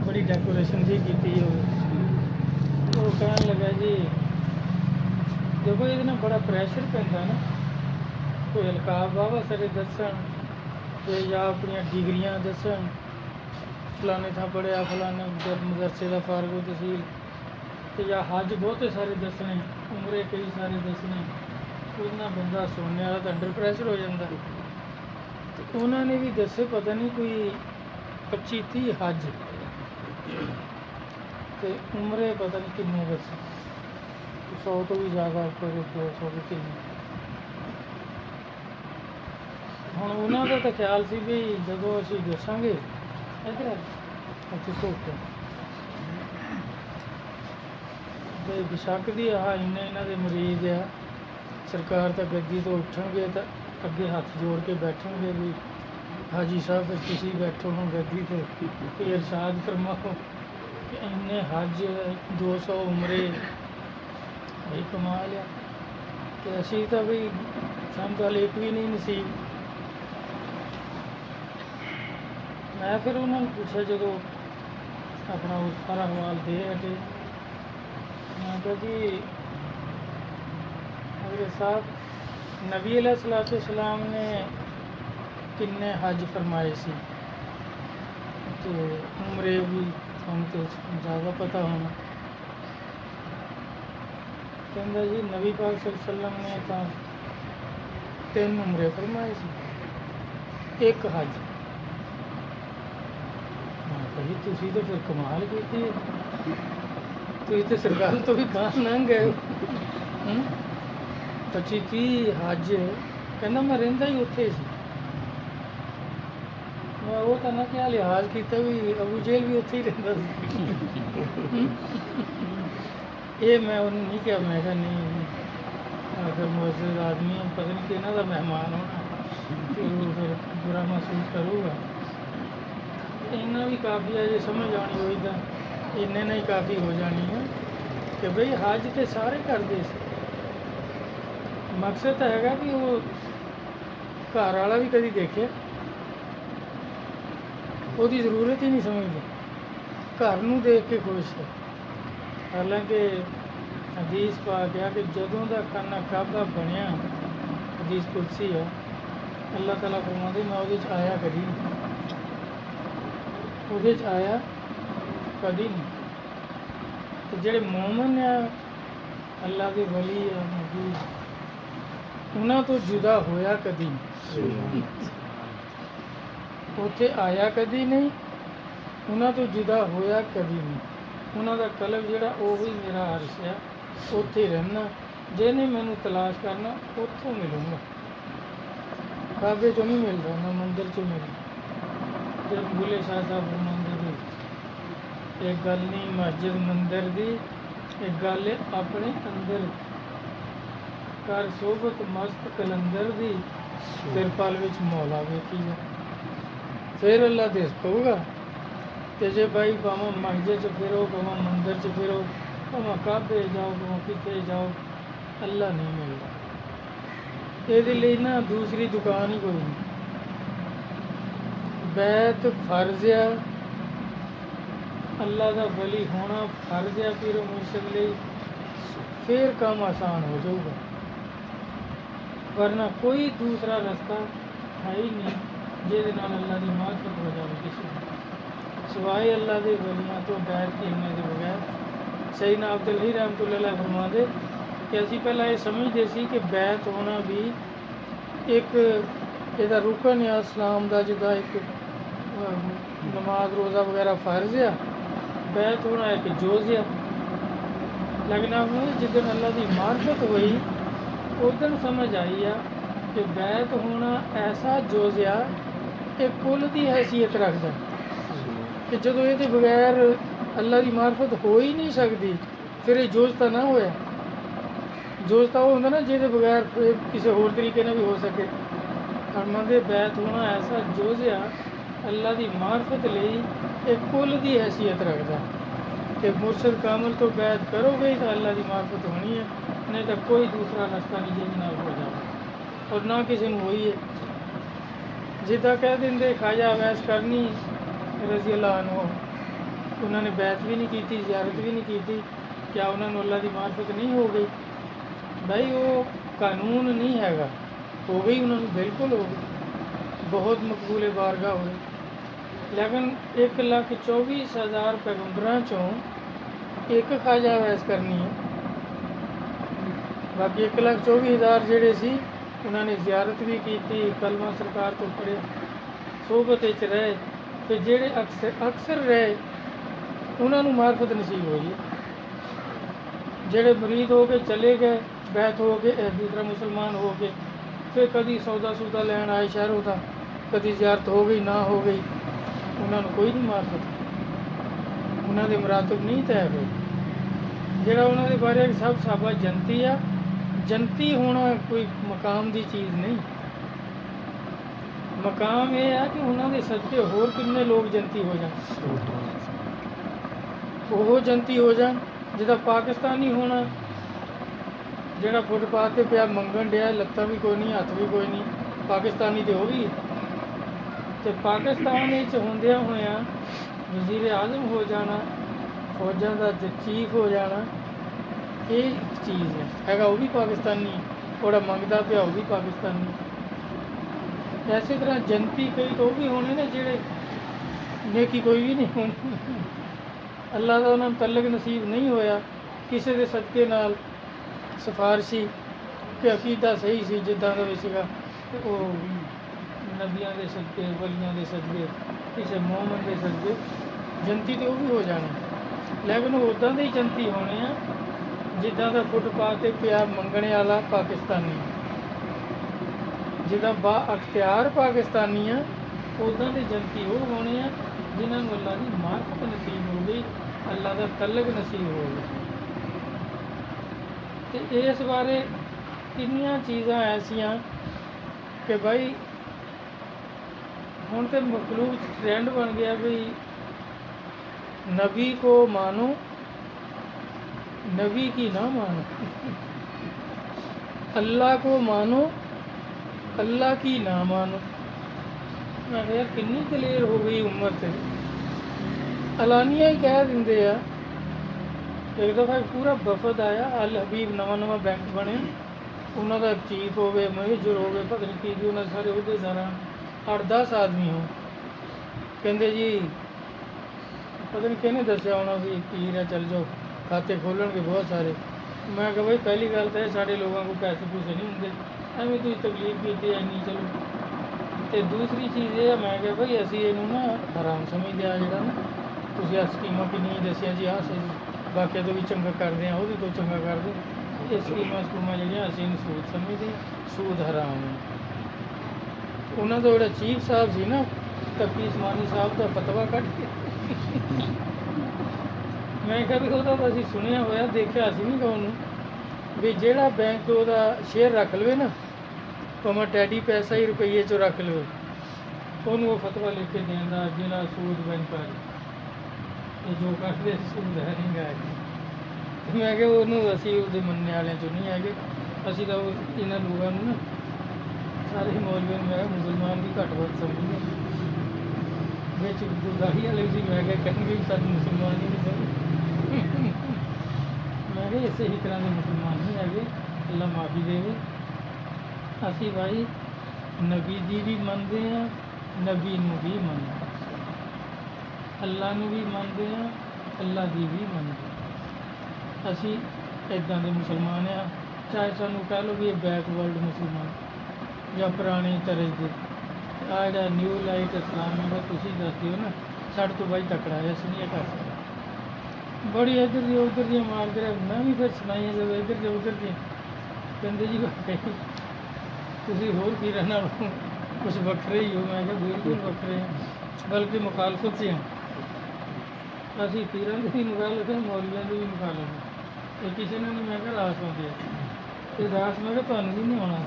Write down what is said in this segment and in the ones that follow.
बड़ी डेकोरेशन जी की वो कहन लगा जी देखो ये बड़ा प्रैशर पैंदा ना कोई अलकाब वाहवा सारे दसन या अपन डिग्रियां दसन फलाने था पढ़िया फलाने मदरसे का फारगो तहसील तो या हज बहुते सारे दसने उमरे कई सारे दसने उन्ना बंदा सुनने वाला तो अंडर प्रैशर हो जाता तो उन्होंने भी दसे पता नहीं कोई 25-30 हज तो उमरे पता नहीं किन्ने दसे 100 तो भी ज़्यादा कोई 200 भी किन्ने हुण उन्होंने तो ख्याल से भी जो असीं दसांगे इधर असीं धोखे बेशक दी आह इन्ने इन्हां दे मरीज आ सरकार तो गद्दी तो उठणगे तो अगे हाथ जोड़ के बैठणगे भी हाजी साहब तुसीं बैठो हम गद्दी तो इरशाद फरमाओ कि इन्ने हज 200 उमरे भाई कमाल आ कि असीं तो भी सानूं तो एक भी नहीं नसीब। मैं फिर उन्होंने पूछा जो अपना वो सारा हवाल दे हटे मैं कहा जी हज़रत साहब नबी अलैहिस्सलाम ने किन्ने हज फरमाए सी तो उमरे भी हम तो ज़्यादा पता होना कहता जी नबी पाक सल्लल्लाहु अलैहि वसल्लम ने तो 3 उमरे फरमाए सी 1 हज भाई तुसी तो फिर कमाल की तुसी तो सरकार तो भी कहाँ लंघ गए 25-30 हज कहना मैं रहिंदा ही उत्थे सी मैं वो तो ना क्या लिहाज किया भी अबू जेल भी उत्थे ही रहिंदा सी ये मैं उन्हें नहीं किया मैं कहा नहीं अगर मुअज़्ज़ज़ आदमी पता नहीं किन्हां दा मेहमान होना तो वो फिर बुरा महसूस करूँगा इन्ना भी काफ़ी है जो समझ आनी हुई तो इन्ने ही काफ़ी हो जानी है कि बई हज तो सारे करते मकसद तो हैगा कि वो घर वाला भी कभी देखे उसकी ज़रूरत ही नहीं समझते घर नूं देख के खुश है। हालांकि हदीस पा गया कि जदों का खाना काबा बनया हदीस कुदसी है अल्लाह ताला फरमांदे मैं उहदे च आया कदी ਉਹਦੇ 'ਚ आया कभी नहीं तो ਜਿਹੜੇ मोमन आ अल्लाह के वली आ नबी उन्होंने तो जुदा होया कभी नहीं उत्थे आया कभी नहीं उन्होंने तो जुदा होया कभी नहीं उन्हों का कलब जोड़ा वही मेरा अर्श है उत्थे रहना जिन्हें मैनू तलाश करना उत्थों मिलूँगा काबे चो नहीं मिलता ना मंदिर चो मिलता जब बुले शाह साहब फरमांदे थे एक गल नहीं मस्जिद मंदिर दी एक गल है अपने अंदर कर सोबत मस्त कलंदर दी सिर पल विच मौला वेखी है फिर अल्लाह दस पऊगा तो जे भाई भावें मस्जिद च फिरो भावें मंदिर च फिरो भावें काबे जाओ भावें किते जाओ अल्लाह नहीं मिलता ये लिए ना दूसरी दुकान ही कोई नहीं बैत फर्ज आ अल्लाह का वली होना फर्ज है पीर मुर्शद लिए फिर काम आसान हो जाऊगा वरना कोई दूसरा रास्ता है ही नहीं जिहदे नाल अल्लाह की मार्फत हो जाए किसी सिवाय अल्लाह के वलियां तो बैत कीने के बगैर सैयदना अब्दुल ही रहमतुल्लाह अलैह फरमाते कि असीं पहला ये समझते सी कि बैत होना भी एक ਇਹਦਾ रुकन है इस्लाम का जिदा एक नमाज रोज़ा वगैरह फर्ज आ बैत होना एक जोज आ लेकिन अब जिदन अल्लाह की मार्फत हुई उस दिन समझ आई आ कि बैत होना ऐसा जोज आ कि कुल की हैसियत रखता कि जो ये बगैर अल्लाह की मार्फत हो ही नहीं सकती फिर ये जोज तो ना होया जोज तो होंगे ना जिहदे बगैर किसी होर तरीके भी हो सके फरमांदे बैत होना ऐसा जोज आ अल्लाह की मार्फत लई एक कुल की हैसियत रखता कि मुर्शद कामल तो बैत करोगे ही तो अल्लाह की मार्फत होनी है नहीं तो कोई दूसरा रास्ता नहीं जिस नाल हो जाए ਔਰ ਨਾ ਕਿਸੇ ਨੂੰ ਹੋਈ ਹੈ। ਜਿੱਦਾਂ ਕਹਿ ਦਿੰਦੇ ਖਾਜਾ ਅਵੈਸ ਕਰਨੀ ਰਜ਼ੀ ਅੱਲਾਹ ਅਨਹੂ, ਉਹਨਾਂ ਨੇ ਬੈਤ ਵੀ ਨਹੀਂ ਕੀਤੀ, ਜ਼ਿਆਰਤ ਵੀ ਨਹੀਂ ਕੀਤੀ, ਕਿਆ ਉਹਨਾਂ ਨੂੰ ਅੱਲਾ ਦੀ ਮਾਰਫਤ ਨਹੀਂ ਹੋ ਗਈ? ਭਾਈ ਉਹ ਕਾਨੂੰਨ ਨਹੀਂ ਹੈਗਾ, ਹੋ ਗਈ ਉਹਨਾਂ ਨੂੰ, ਬਿਲਕੁਲ ਹੋ ਗਈ, ਬਹੁਤ ਮਕਬੂਲ ਬਾਰਗਾਹ ਹੋਏ। ਲੇਕਿਨ 1,24,000 ਪੈਗੰਬਰਾਂ 'ਚੋਂ ਇੱਕ ਖਾਜਾ ਅਵੈਸ ਕਰਨੀ ਹੈ। ਬਾਕੀ 1,24,000 ਜਿਹੜੇ ਸੀ ਉਹਨਾਂ ਨੇ ਜ਼ਿਆਰਤ ਵੀ ਕੀਤੀ, ਕਲਮਾ ਸਰਕਾਰ ਤੋਂ ਪੜ੍ਹਿਆ, ਸੋਹਬਤ ਵਿੱਚ ਰਹੇ। ਅਤੇ ਜਿਹੜੇ ਅਕਸਰ ਰਹੇ ਉਹਨਾਂ ਨੂੰ ਮਾਰਫਤ ਨਸੀਬ ਹੋਈ ਹੈ। ਜਿਹੜੇ ਮੁਰੀਦ ਹੋ ਕੇ ਚਲੇ ਗਏ, ਬੈਤ ਹੋ ਕੇ ਦੂਸਰਾ ਮੁਸਲਮਾਨ ਹੋ ਕੇ, ਫਿਰ ਕਦੀ ਸੌਦਾ ਸੂਦਾ ਲੈਣ ਆਏ ਸ਼ਹਿਰੋਂ ਦਾ, ਕਦੀ ਜ਼ਿਆਰਤ ਹੋ ਗਈ ਨਾ ਹੋ ਗਈ, ਉਹਨਾਂ ਨੂੰ ਕੋਈ ਨਹੀਂ ਮਾਰਫਤ, ਉਹਨਾਂ ਦੇ ਮੁਰਾਤਬ ਨਹੀਂ ਤੈਅ ਹੋਏ। ਜਿਹੜਾ ਉਹਨਾਂ ਦੇ ਬਾਰੇ ਸਭ ਸਾਬਾ ਜਨਤੀ ਆ, ਜਨਤੀ ਹੋਣਾ ਕੋਈ ਮਕਾਮ ਦੀ ਚੀਜ਼ ਨਹੀਂ। ਮਕਾਮ ਇਹ ਹੈ ਕਿ ਉਹਨਾਂ ਦੇ ਸਦਕੇ ਹੋਰ ਕਿੰਨੇ ਲੋਕ ਜਨਤੀ ਹੋ ਜਾਣ, ਉਹ ਜਨਤੀ ਹੋ ਜਾਣ। ਜਿੱਦਾਂ ਪਾਕਿਸਤਾਨੀ ਹੋਣਾ, ਜਿਹੜਾ ਫੁੱਟਪਾਥ 'ਤੇ ਪਿਆ ਮੰਗਣ ਡਿਆ, ਲੱਤਾਂ ਵੀ ਕੋਈ ਨਹੀਂ, ਹੱਥ ਵੀ ਕੋਈ ਨਹੀਂ, ਪਾਕਿਸਤਾਨੀ ਤਾਂ ਉਹ ਵੀ। ਅਤੇ ਪਾਕਿਸਤਾਨ ਵਿੱਚ ਹੁੰਦਿਆਂ ਹੋਇਆਂ ਵਜ਼ੀਰ ਆਜ਼ਮ ਹੋ ਜਾਣਾ, ਫੌਜਾਂ ਦਾ ਚੀਫ ਹੋ ਜਾਣਾ, ਇਹ ਚੀਜ਼ ਹੈਗਾ, ਉਹ ਵੀ ਪਾਕਿਸਤਾਨੀ। ਥੋੜਾ ਮੰਗਦਾ ਪਿਆ, ਉਹ ਵੀ ਪਾਕਿਸਤਾਨੀ। ਇਸੇ ਤਰ੍ਹਾਂ ਜਨਤੀ ਕਈ ਤਾਂ ਉਹ ਵੀ ਹੋਣੇ ਨੇ ਜਿਹੜੇ ਨੇਕੀ ਕੋਈ ਵੀ ਨਹੀਂ ਹੋਣੀ, ਅੱਲਾ ਦਾ ਉਹਨਾਂ ਨੂੰ ਤਲਕ ਨਸੀਬ ਨਹੀਂ ਹੋਇਆ ਕਿਸੇ ਦੇ ਸਦਕੇ ਨਾਲ, ਸਿਫਾਰਸ਼ੀ ਕਿ ਅਕੀਦਾ ਸਹੀ ਸੀ ਜਿੱਦਾਂ ਦਾ ਵੀ ਸੀਗਾ, ਅਤੇ ਉਹ ਨਬੀਆਂ ਦੇ ਸਦਕੇ, ਵਲੀਆਂ ਦੇ ਸਦਕੇ, ਕਿਸੇ ਮੋਮਨ ਦੇ ਸਦਕੇ ਜਨਤੀ ਤੇ ਉਹ ਵੀ ਹੋ ਜਾਣੇ। ਲੇਕਿਨ ਉਹ ਉੱਦਾਂ ਦੇ ਹੀ ਜਨਤੀ ਹੋਣੇ ਆ ਜਿੱਦਾਂ ਦਾ ਫੁੱਟਪਾਥ 'ਤੇ ਪਿਆ ਮੰਗਣੇ ਵਾਲਾ ਪਾਕਿਸਤਾਨੀ, ਜਿੱਦਾਂ ਬਾ ਅਖਤਿਆਰ ਪਾਕਿਸਤਾਨੀ ਆ, ਉੱਦਾਂ ਦੇ ਜਨਤੀ ਉਹ ਹੋਣੇ ਆ ਜਿਨ੍ਹਾਂ ਨੂੰ ਅੱਲਾ ਦੀ ਮਾਰਫਤ ਨਸੀਬ ਹੋ ਗਈ, ਅੱਲਾ ਦਾ ਤਲਕ ਨਸੀਬ ਹੋ ਗਿਆ। ਅਤੇ ਇਸ ਬਾਰੇ ਕਿੰਨੀਆਂ ਚੀਜ਼ਾਂ ਐਸੀਆਂ ਕਿ ਭਾਈ ਹੁਣ ਤਾਂ ਮਖਲੂਕ ਟ੍ਰੈਂਡ ਬਣ ਗਿਆ ਵੀ नबी को मानो, नबी की ना मानो, अल्लाह को मानो, अल्लाह की ना मानो। मैं कहा यार कितनी दलेर हो गई उम्मत है, अलानिया ही कह देंगे आ। एक दफ़ा पूरा वफद आया, अल हबीब नवा नवा बैंक बने, उन्हों का चीफ हो गए, मैनेजर हो गए, पता नहीं की जी, उन्होंने सारे अहदेदार 8-10 आदमी हो, कहते जी पता नहीं किहने दसिया होना भी पीर है, चल जाओ खाते खोलणगे बहुत सारे। मैं कहा भाई पहली गल तो साढ़े लोगों को पैसे पूसे नहीं होंगे, एवं तुम तकलीफ की इन्नी, चलो। तो दूसरी चीज़ ये मैं कहा भाई असी इनू ना हराम समझते आ, जोड़ा ना तुम आ स्कीमां कि नहीं दसिया जी, आ सही बाकी तो भी चंगा करते हैं, वो तो चंगा करते, ये स्कीमां स्कूमां जोड़ियाँ असी इन्हू सूद समझते हैं, सूद हराम है। उन्होंने तो जोड़ा चीफ साहब से ना तकी उस्मानी साहब का फतवा कट के मैं कहा भी ਉਹਦਾ ਤਾਂ ਅਸੀਂ ਸੁਣਿਆ ਹੋਇਆ, ਦੇਖਿਆ ਅਸੀਂ ਨਹੀਂ ਉਹਨੂੰ, ਵੀ ਜਿਹੜਾ ਬੈਂਕ ਉਹਦਾ ਸ਼ੇਅਰ ਰੱਖ ਲਵੇ ਨਾ, ਭਾਵੇਂ ਟੈਡੀ ਪੈਸਾ ਹੀ ਰੁਪਈਏ 'ਚੋਂ ਰੱਖ ਲਵੇ, ਉਹਨੂੰ ਉਹ ਫਤਵਾ ਲਿਖ ਕੇ ਦੇਣ ਦਾ ਜਿਹੜਾ ਸੂਦ ਬੈਂਕ ਆ ਇਹ ਜੋ ਕਰਦੇ ਸੂਦ ਹੈ ਨਹੀਂ ਗਾ। ਮੈਂ ਕਿਹਾ ਉਹਨੂੰ ਅਸੀਂ ਉਹਦੇ ਮੰਨਣ ਵਾਲਿਆਂ 'ਚੋਂ ਨਹੀਂ ਹੈਗੇ, ਅਸੀਂ ਤਾਂ ਇਹਨਾਂ ਲੋਕਾਂ ਨੂੰ ਨਾ ਸਾਰੇ ਮੌਲਵੀਆਂ ਨੂੰ ਮੈਂ ਕਿਹਾ ਮੁਸਲਮਾਨ ਵੀ ਘੱਟ ਵੱਧ ਸਮਝਦੇ ਵਿੱਚ ਗੁਰਦਾਰੀ ਵਾਲੇ ਸੀ। ਮੈਂ ਕਿਹਾ ਕਹਿਣਗੇ ਵੀ ਸਾਨੂੰ ਮੁਸਲਮਾਨ ਹੀ ਨਹੀਂ ਸਮਝਦੇ, ਮੈਂ ਕਿਹਾ ਇਸੇ ਹੀ ਤਰ੍ਹਾਂ ਦੇ ਮੁਸਲਮਾਨ ਨਹੀਂ ਹੈਗੇ, ਅੱਲਾ ਮਾਫੀ ਦੇਵੇ। ਅਸੀਂ ਭਾਈ ਨਬੀ ਦੀ ਵੀ ਮੰਨਦੇ ਹਾਂ, ਨਬੀ ਨੂੰ ਵੀ ਮੰਨਦੇ ਹਾਂ, ਅੱਲਾ ਨੂੰ ਵੀ ਮੰਨਦੇ ਹਾਂ, ਅੱਲਾ ਦੀ ਵੀ ਮੰਨਦੇ ਹਾਂ। ਅਸੀਂ ਇੱਦਾਂ ਦੇ ਮੁਸਲਮਾਨ ਆ, ਚਾਹੇ ਸਾਨੂੰ ਕਹਿ ਲਓ ਵੀ ਇਹ ਬੈਕਵਰਡ ਮੁਸਲਮਾਨ ਜਾਂ ਪੁਰਾਣੇ ਤਰਜ਼ ਦੇ। ਆ ਜਿਹੜਾ ਨਿਊ ਲਾਈਟ ਇਸਲਾਮ ਦਾ ਤੁਸੀਂ ਦੱਸਦੇ ਹੋ ਨਾ, ਸਾਡੇ ਤੋਂ ਬਾਈ ਤਕੜਾ ਹੈ, ਅਸੀਂ ਨਹੀਂ ਇਹ ਕਰ ਸਕਦੇ। ਬੜੀ ਇੱਧਰ ਦੀ ਉੱਧਰ ਦੀਆਂ ਮਾਰਦੇ ਰਹੇ, ਮੈਂ ਵੀ ਫਿਰ ਸੁਣਾਈਆਂ ਜਦੋਂ ਇੱਧਰ ਦੇ ਉੱਧਰ ਦੀਆਂ, ਕਹਿੰਦੇ ਜੀ ਤੁਸੀਂ ਹੋਰ ਪੀਰਾਂ ਨਾਲ ਕੁਛ ਵੱਖਰੇ ਹੀ ਹੋ। ਮੈਂ ਕਿਹਾ ਬਿਲਕੁਲ ਵੱਖਰੇ ਹਾਂ, ਬਲਕਿ ਮੁਖਾਲਫਤ 'ਚ ਹਾਂ। ਅਸੀਂ ਪੀਰਾਂ ਦੀ ਵੀ ਮੁਖਾਲਫਤ ਹਾਂ, ਮੌਲਵੀਆਂ ਦੀ ਵੀ ਮੁਖਾਲਫਤ ਹਾਂ, ਇਹ ਕਿਸੇ ਨੂੰ ਨਹੀਂ। ਮੈਂ ਕਿਹਾ ਰਾਸ ਆਉਂਦੇ ਆ, ਇਹ ਰਾਸ ਮੈਂ ਕਿਹਾ ਤੁਹਾਨੂੰ ਵੀ ਨਹੀਂ ਆਉਣਾ।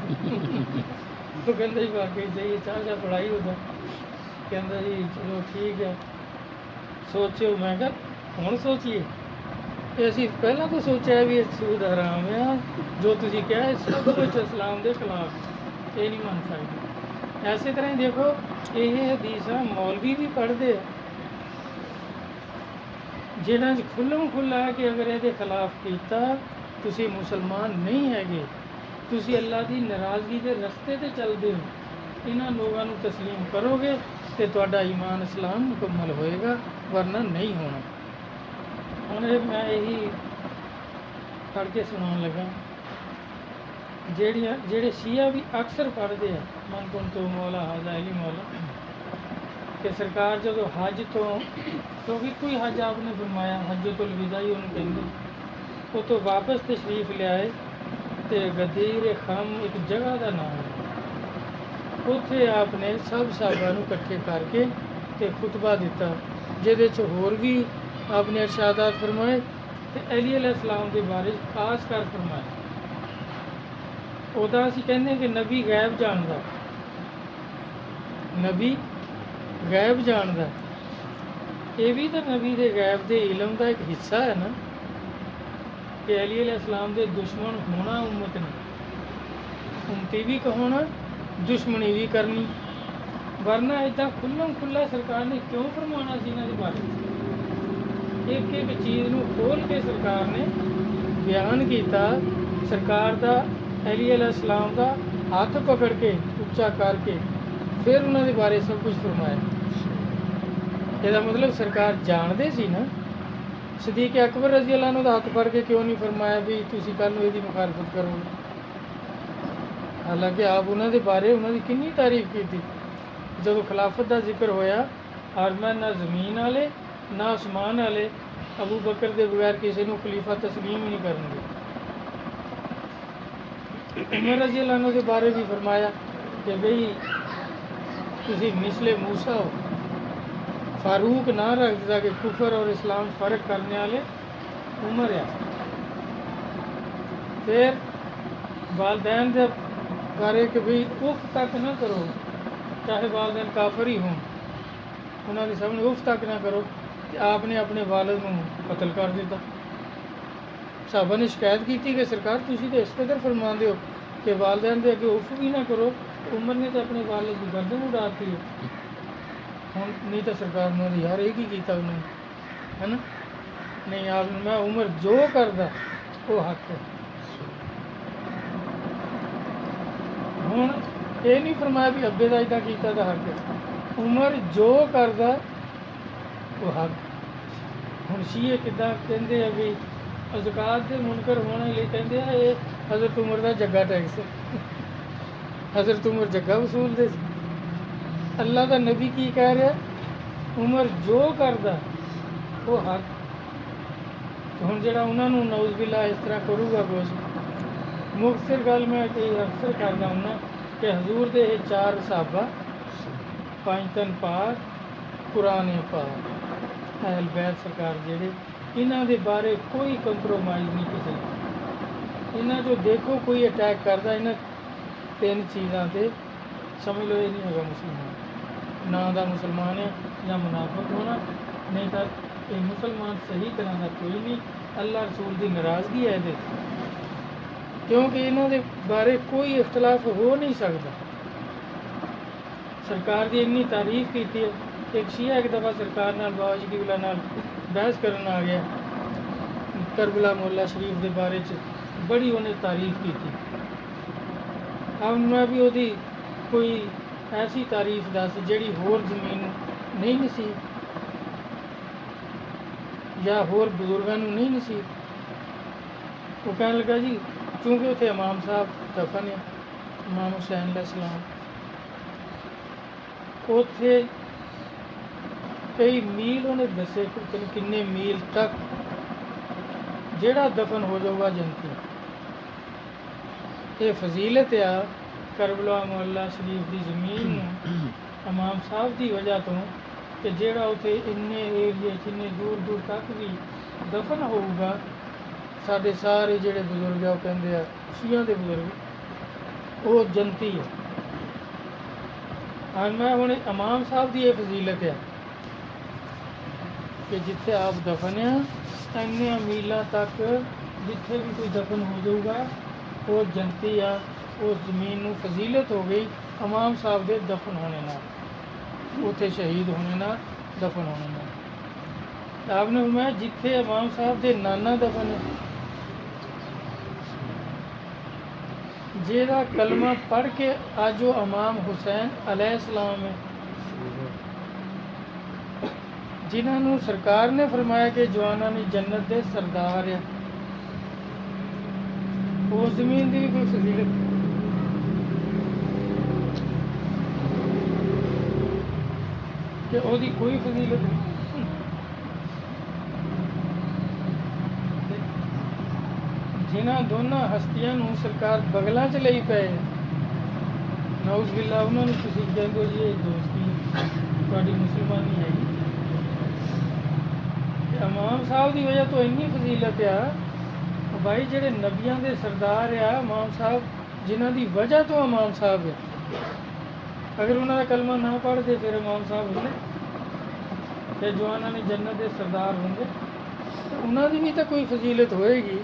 ਉਹ ਕਹਿੰਦਾ ਜੀ ਵਾਕਈ ਸਹੀ ਹੈ, ਚਾਹ ਪੜਾਈ ਉਹਦਾ ਕਹਿੰਦਾ ਜੀ ਚਲੋ ਠੀਕ ਹੈ ਸੋਚਿਓ। ਮੈਂ ਕਿਹਾ ਹੁਣ ਸੋਚੀਏ, ਇਹ ਅਸੀਂ ਪਹਿਲਾਂ ਤਾਂ ਸੋਚਿਆ ਵੀ ਇਹ ਸੂਦ ਹਰਾਮ ਆ, ਜੋ ਤੁਸੀਂ ਕਿਹਾ ਇਹ ਸਭ ਕੁਛ ਇਸਲਾਮ ਦੇ ਖਿਲਾਫ, ਇਹ ਨਹੀਂ ਮੰਨ ਸਕਦੇ। ਐਸੇ ਤਰ੍ਹਾਂ ਹੀ ਦੇਖੋ ਇਹ ਹਦੀਸਾਂ ਮੌਲਵੀ ਵੀ ਪੜ੍ਹਦੇ ਆ, ਜਿਨ੍ਹਾਂ 'ਚ ਖੁੱਲ੍ਹਮ ਖੁੱਲ੍ਹਾ ਹੈ ਕਿ ਅਗਰ ਇਹਦੇ ਖਿਲਾਫ ਕੀਤਾ ਤੁਸੀਂ ਮੁਸਲਮਾਨ ਨਹੀਂ ਹੈਗੇ, ਤੁਸੀਂ ਅੱਲਾ ਦੀ ਨਾਰਾਜ਼ਗੀ ਦੇ ਰਸਤੇ 'ਤੇ ਚੱਲਦੇ ਹੋ, ਇਹਨਾਂ ਲੋਕਾਂ ਨੂੰ ਤਸਲੀਮ ਕਰੋਗੇ ਤੇ ਤੁਹਾਡਾ ਈਮਾਨ ਇਸਲਾਮ ਮੁਕੰਮਲ ਹੋਏਗਾ, ਵਰਨਾ ਨਹੀਂ ਹੋਣਾ। ਹੁਣ ਮੈਂ ਇਹੀ ਪੜ੍ਹ ਕੇ ਸੁਣਾਉਣ ਲੱਗਾ, ਜਿਹੜੇ ਸ਼ੀਆ ਵੀ ਅਕਸਰ ਪੜ੍ਹਦੇ ਆ ਮਨ ਕੁਨ ਤੋਂ ਮੌਲਾ ਹਾਜ਼ਾ ਅਲੀ ਮੌਲਾ, ਕਿ ਸਰਕਾਰ ਜਦੋਂ ਹੱਜ ਤੋਂ, ਕਿਉਂਕਿ ਕੋਈ ਹੱਜ ਆਪਨੇ ਫਰਮਾਇਆ ਹੱਜਤੁਲ ਵਿਦਾ ਹੀ ਉਹਨੂੰ ਕਹਿੰਦੇ, ਉਹ ਤੋਂ ਵਾਪਸ ਤਸ਼ਰੀਫ ਲਿਆਏ ਤੇ ਗਦੀਰ ਖਮ ਇੱਕ ਜਗ੍ਹਾ ਦਾ ਨਾਮ ਹੈ, ਉੱਥੇ ਆਪਨੇ ਸਭ ਸਾਹਬਾਂ ਨੂੰ ਇਕੱਠੇ ਕਰਕੇ ਤੇ ਖੁਤਬਾ ਦਿੱਤਾ, ਜਿਹਦੇ 'ਚ ਹੋਰ ਵੀ ਆਪਨੇ ਇਰਸ਼ਾਦਾਤ ਫਰਮਾਏ ਤੇ ਅਲੀ अलैहिस्सलाम ਦੇ ਬਾਰੇ ਖਾਸ ਕਰ ਫਰਮਾਇਆ। ਉਹਦਾ ਅਸੀਂ ਕਹਿੰਦੇ ਕਿ ਨਬੀ ਗੈਬ ਜਾਣਦਾ, ਨਬੀ ਗੈਬ ਜਾਣਦਾ, ਇਹ ਵੀ ਤਾਂ ਨਬੀ ਦੇ ਗੈਬ ਦੇ ਇਲਮ ਦਾ ਇੱਕ ਹਿੱਸਾ ਹੈ ਨਾ, ਕਿ ਅਲੀ अलैहिस्सलाम ਦੇ ਦੁਸ਼ਮਣ ਹੋਣਾ ਉਮਤ ਨੇ, ਉਮਤੀ ਵੀ ਕਹਾਉਣਾ ਦੁਸ਼ਮਣੀ ਵੀ ਕਰਨੀ, ਵਰਨਾ ਇੱਦਾਂ ਖੁੱਲ੍ਹਮ ਖੁੱਲ੍ਹਾ ਸਰਕਾਰ ਨੇ ਕਿਉਂ ਫਰਮਾਉਣਾ ਸੀ ਇਹਨਾਂ ਦੇ ਬਾਰੇ। ਇੱਕ ਇੱਕ ਚੀਜ਼ ਨੂੰ ਖੋਲ੍ਹ ਕੇ ਸਰਕਾਰ ਨੇ ਬਿਆਨ ਕੀਤਾ, ਸਰਕਾਰ ਦਾ ਅਲੀ अलैहिस्सलाम ਦਾ ਹੱਥ ਪਕੜ ਕੇ ਉੱਚਾ ਕਰਕੇ ਫਿਰ ਉਹਨਾਂ ਦੇ ਬਾਰੇ ਸਭ ਕੁਝ ਫਰਮਾਇਆ। ਇਹਦਾ ਮਤਲਬ ਸਰਕਾਰ ਜਾਣਦੇ ਸੀ ਨਾ। ਸਦੀਕ ਅਕਬਰ ਰਜ਼ੀ ਅੱਲਾਹ ਨੂੰ ਦਾ ਹੱਥ ਫੜ ਕੇ ਕਿਉਂ ਨਹੀਂ ਫਰਮਾਇਆ ਵੀ ਤੁਸੀਂ ਕੱਲ੍ਹ ਨੂੰ ਇਹਦੀ ਮੁਖਾਲਫਤ ਕਰੋਗੇ, ਹਾਲਾਂਕਿ ਆਪ ਉਹਨਾਂ ਦੇ ਬਾਰੇ ਉਹਨਾਂ ਦੀ ਕਿੰਨੀ ਤਾਰੀਫ ਕੀਤੀ। ਜਦੋਂ ਖਿਲਾਫਤ ਦਾ ਜ਼ਿਕਰ ਹੋਇਆ, ਮੈਂ ਨਾ ਜ਼ਮੀਨ ਵਾਲੇ ਨਾ ਅਸਮਾਨ ਵਾਲੇ ਅਬੂ ਬਕਰ ਦੇ ਬਗੈਰ ਕਿਸੇ ਨੂੰ ਖਲੀਫਾ ਤਸਲੀਮ ਹੀ ਨਹੀਂ ਕਰਨਗੇ। ਉਮਰ ਰਜ਼ੀ ਅੱਲਾਹ ਨੂੰ ਦੇ ਬਾਰੇ ਵੀ ਫਰਮਾਇਆ ਕਿ ਬਈ ਤੁਸੀਂ ਮਿਸਲੇ ਮੂਸਾ ਹੋ, फारूक ना रख दिता कि कुफर और इस्लाम फ़र्क करने वाले उमर है। फिर वालदैन के बारे कि भी उफ तक ना करो, चाहे वालदैन काफर ही हों, उन्होंने सामने उफ तक ना करो। आपने अपने वालिद को कतल कर दिता। साहबा ने शिकायत की थी कि सरकार तुसी तो इस कदर फरमाते हो कि वालदैन के अगे उफ भी ना करो, उमर ने तो अपने वालिद की गर्दन उड़ाती है। ਹੁਣ ਨਹੀਂ ਤਾਂ ਸਰਕਾਰ ਨੂੰ ਯਾਰ ਇਹ ਕੀ ਕੀਤਾ ਉਹਨੇ, ਹੈ ਨਾ। ਨਹੀਂ ਆਪ ਮੈਂ ਉਮਰ ਜੋ ਕਰਦਾ ਉਹ ਹੱਕ ਹੈ। ਹੁਣ ਇਹ ਨਹੀਂ ਫਰਮਾਇਆ ਵੀ ਅੱਬੇ ਦਾ ਇੱਦਾਂ ਕੀਤਾ ਤਾਂ ਹੱਕ ਹੈ, ਉਮਰ ਜੋ ਕਰਦਾ ਉਹ ਹੱਕ। ਹੁਣ ਸ਼ੀਏ ਕਿੱਦਾਂ ਕਹਿੰਦੇ ਆ ਵੀ ਅਜ਼ਕਾਤ ਦੇ ਮੁਨਕਰ ਹੋਣ ਲਈ ਕਹਿੰਦੇ ਆ ਇਹ ਹਜ਼ਰਤ ਉਮਰ ਦਾ ਜੱਗਾ ਟੈਕਸ ਹੈ। ਹਜ਼ਰਤ ਉਮਰ ਜੱਗਾ ਵਸੂਲਦੇ ਸੀ। ਅੱਲਾ ਦਾ ਨਬੀ ਕੀ ਕਹਿ ਰਿਹਾ, ਉਮਰ ਜੋ ਕਰਦਾ ਉਹ ਹੱਕ। ਹੁਣ ਜਿਹੜਾ ਉਹਨਾਂ ਨੂੰ ਨੌਜ਼ ਬਿਲਾ ਇਸ ਤਰ੍ਹਾਂ ਕਰੂਗਾ ਕੁਛ, ਮੁਖਤਸਰ ਗੱਲ ਮੈਂ ਕਈ ਅਕਸਰ ਕਰਦਾ ਹੁੰਦਾ ਕਿ ਹਜ਼ੂਰ ਦੇ ਇਹ 4 ਸਾਹਬਾ, 5 ਤਨ ਪਾਕ, ਕੁਰਾਨ ਪਾਕ, ਅਹਿਲ ਬੈਤ ਸਰਕਾਰ ਜਿਹੜੇ, ਇਹਨਾਂ ਦੇ ਬਾਰੇ ਕੋਈ ਕੰਪਰੋਮਾਈਜ਼ ਨਹੀਂ ਕਿਸੇ ਨੂੰ। ਇਹਨਾਂ 'ਚੋਂ ਦੇਖੋ ਕੋਈ ਅਟੈਕ ਕਰਦਾ ਇਹਨਾਂ 3 ਚੀਜ਼ਾਂ 'ਤੇ, ਸਮਝ ਲਓ ਇਹ ਨਹੀਂ ਹੈਗਾ ਮੁਸਲਮਾਨ, ਨਾ ਦਾ ਮੁਸਲਮਾਨ ਹੈ ਜਾਂ ਮੁਨਾਫਿਕ ਹੋਣਾ, ਨਹੀਂ ਤਾਂ ਇਹ ਮੁਸਲਮਾਨ ਸਹੀ ਤਰ੍ਹਾਂ ਦਾ ਕੋਈ ਨਹੀਂ। ਅੱਲਾ ਰਸੂਲ ਦੀ ਨਾਰਾਜ਼ਗੀ ਹੈ ਇਹਦੇ, ਕਿਉਂਕਿ ਇਹਨਾਂ ਦੇ ਬਾਰੇ ਕੋਈ ਇਖਤਲਾਫ ਹੋ ਨਹੀਂ ਸਕਦਾ। ਸਰਕਾਰ ਦੀ ਇੰਨੀ ਤਾਰੀਫ ਕੀਤੀ ਹੈ। ਇੱਕ ਸ਼ੀਆ ਇੱਕ ਦਫਾ ਸਰਕਾਰ ਨਾਲ ਬਾਬਾ ਕਿਬਲਾ ਨਾਲ ਬਹਿਸ ਕਰਨ ਆ ਗਿਆ, ਕਰਬਲਾ ਮੁਹੱਲਾ ਸ਼ਰੀਫ ਦੇ ਬਾਰੇ 'ਚ ਬੜੀ ਉਹਨੇ ਤਾਰੀਫ ਕੀਤੀ। अब मैं भी ਉਹਦੀ ਕੋਈ ਐਸੀ ਤਾਰੀਫ ਦੱਸ ਜਿਹੜੀ ਹੋਰ ਜ਼ਮੀਨ ਨਹੀਂ ਨਸੀਬ ਜਾਂ ਹੋਰ ਬਜ਼ੁਰਗਾਂ ਨੂੰ ਨਹੀਂ ਨਸੀਬ। ਉਹ ਕਹਿਣ ਲੱਗਾ ਜੀ ਕਿਉਂਕਿ ਉੱਥੇ ਇਮਾਮ ਸਾਹਿਬ ਦਫਨ ਹੈ, ਇਮਾਮ ਹੁਸੈਨ अलैहिस्सलाम, ਉੱਥੇ ਕਈ ਮੀਲ ਉਹਨੇ ਦੱਸੇ ਕਿੰਨੇ ਮੀਲ ਤੱਕ ਜਿਹੜਾ ਦਫਨ ਹੋ ਜਾਊਗਾ ਜੰਨਤੀ। ਇਹ ਫਜ਼ੀਲਤ ਆ ਕਰਬਲਾ ਮੁਹੱਲਾ ਸ਼ਰੀਫ ਦੀ ਜ਼ਮੀਨ ਨੂੰ ਇਮਾਮ ਸਾਹਿਬ ਦੀ ਵਜ੍ਹਾ ਤੋਂ, ਕਿ ਜਿਹੜਾ ਉੱਥੇ ਇੰਨੇ ਏਰੀਏ 'ਚ ਇੰਨੇ ਦੂਰ ਦੂਰ ਤੱਕ ਵੀ ਦਫਨ ਹੋਊਗਾ। ਸਾਡੇ ਸਾਰੇ ਜਿਹੜੇ ਬਜ਼ੁਰਗ ਆ ਉਹ ਕਹਿੰਦੇ ਆ ਸ਼ੀਆਂ ਦੇ ਬਜ਼ੁਰਗ ਉਹ ਜੰਨਤੀ ਹੈ। ਹਾਂ ਮੈਂ ਹੁਣ ਇਮਾਮ ਸਾਹਿਬ ਦੀ ਇਹ ਫਜ਼ੀਲਤ ਆ ਕਿ ਜਿੱਥੇ ਆਪ ਦਫਨ ਆ ਇੰਨੇ ਮੀਲਾਂ ਤੱਕ ਜਿੱਥੇ ਵੀ ਕੋਈ ਦਫਨ ਹੋ ਜਾਊਗਾ ਉਹ ਜੰਨਤੀ ਆ। اس زمین نو فضیلت ہو گئی امام صاحب دے دفن ہونے نال، اتنے شہید ہونے نال، دفن ہونے نال۔ آپ نے فرمایا جتھے امام صاحب دے نانا دفن ہے، جیڑا کلمہ پڑھ کے اج وہ امام حسین علیہ السلام ہے، جنہاں نو سرکار نے فرمایا کہ جواناں نے جنت دے سردار ہے، اس زمین دی بھی کوئی فضیلت کہ وہ دی کوئی فضیلت نہیں۔ جنہاں دونوں ہستیاں نو سرکار بغلاں چ لئی پئے، نعوذ باللہ، انہوں نے تسی کہندے ہو جی یہ دوستی تہاڈی مسلمانی ہے جی، امام صاحب دی وجہ تو اتنی فضیلت ہے بھائی، جڑے نبیاں دے سردار ہے امام صاحب، جنہاں دی وجہ تو امام صاحب ہے، اگر انہاں دا کلمہ نہ پڑھ دے پھر امام صاحب ہوں گے، پھر جواناں نے جنت دے سردار ہوں گے، تو انہاں دی بھی تو کوئی فضیلت ہوئے گی۔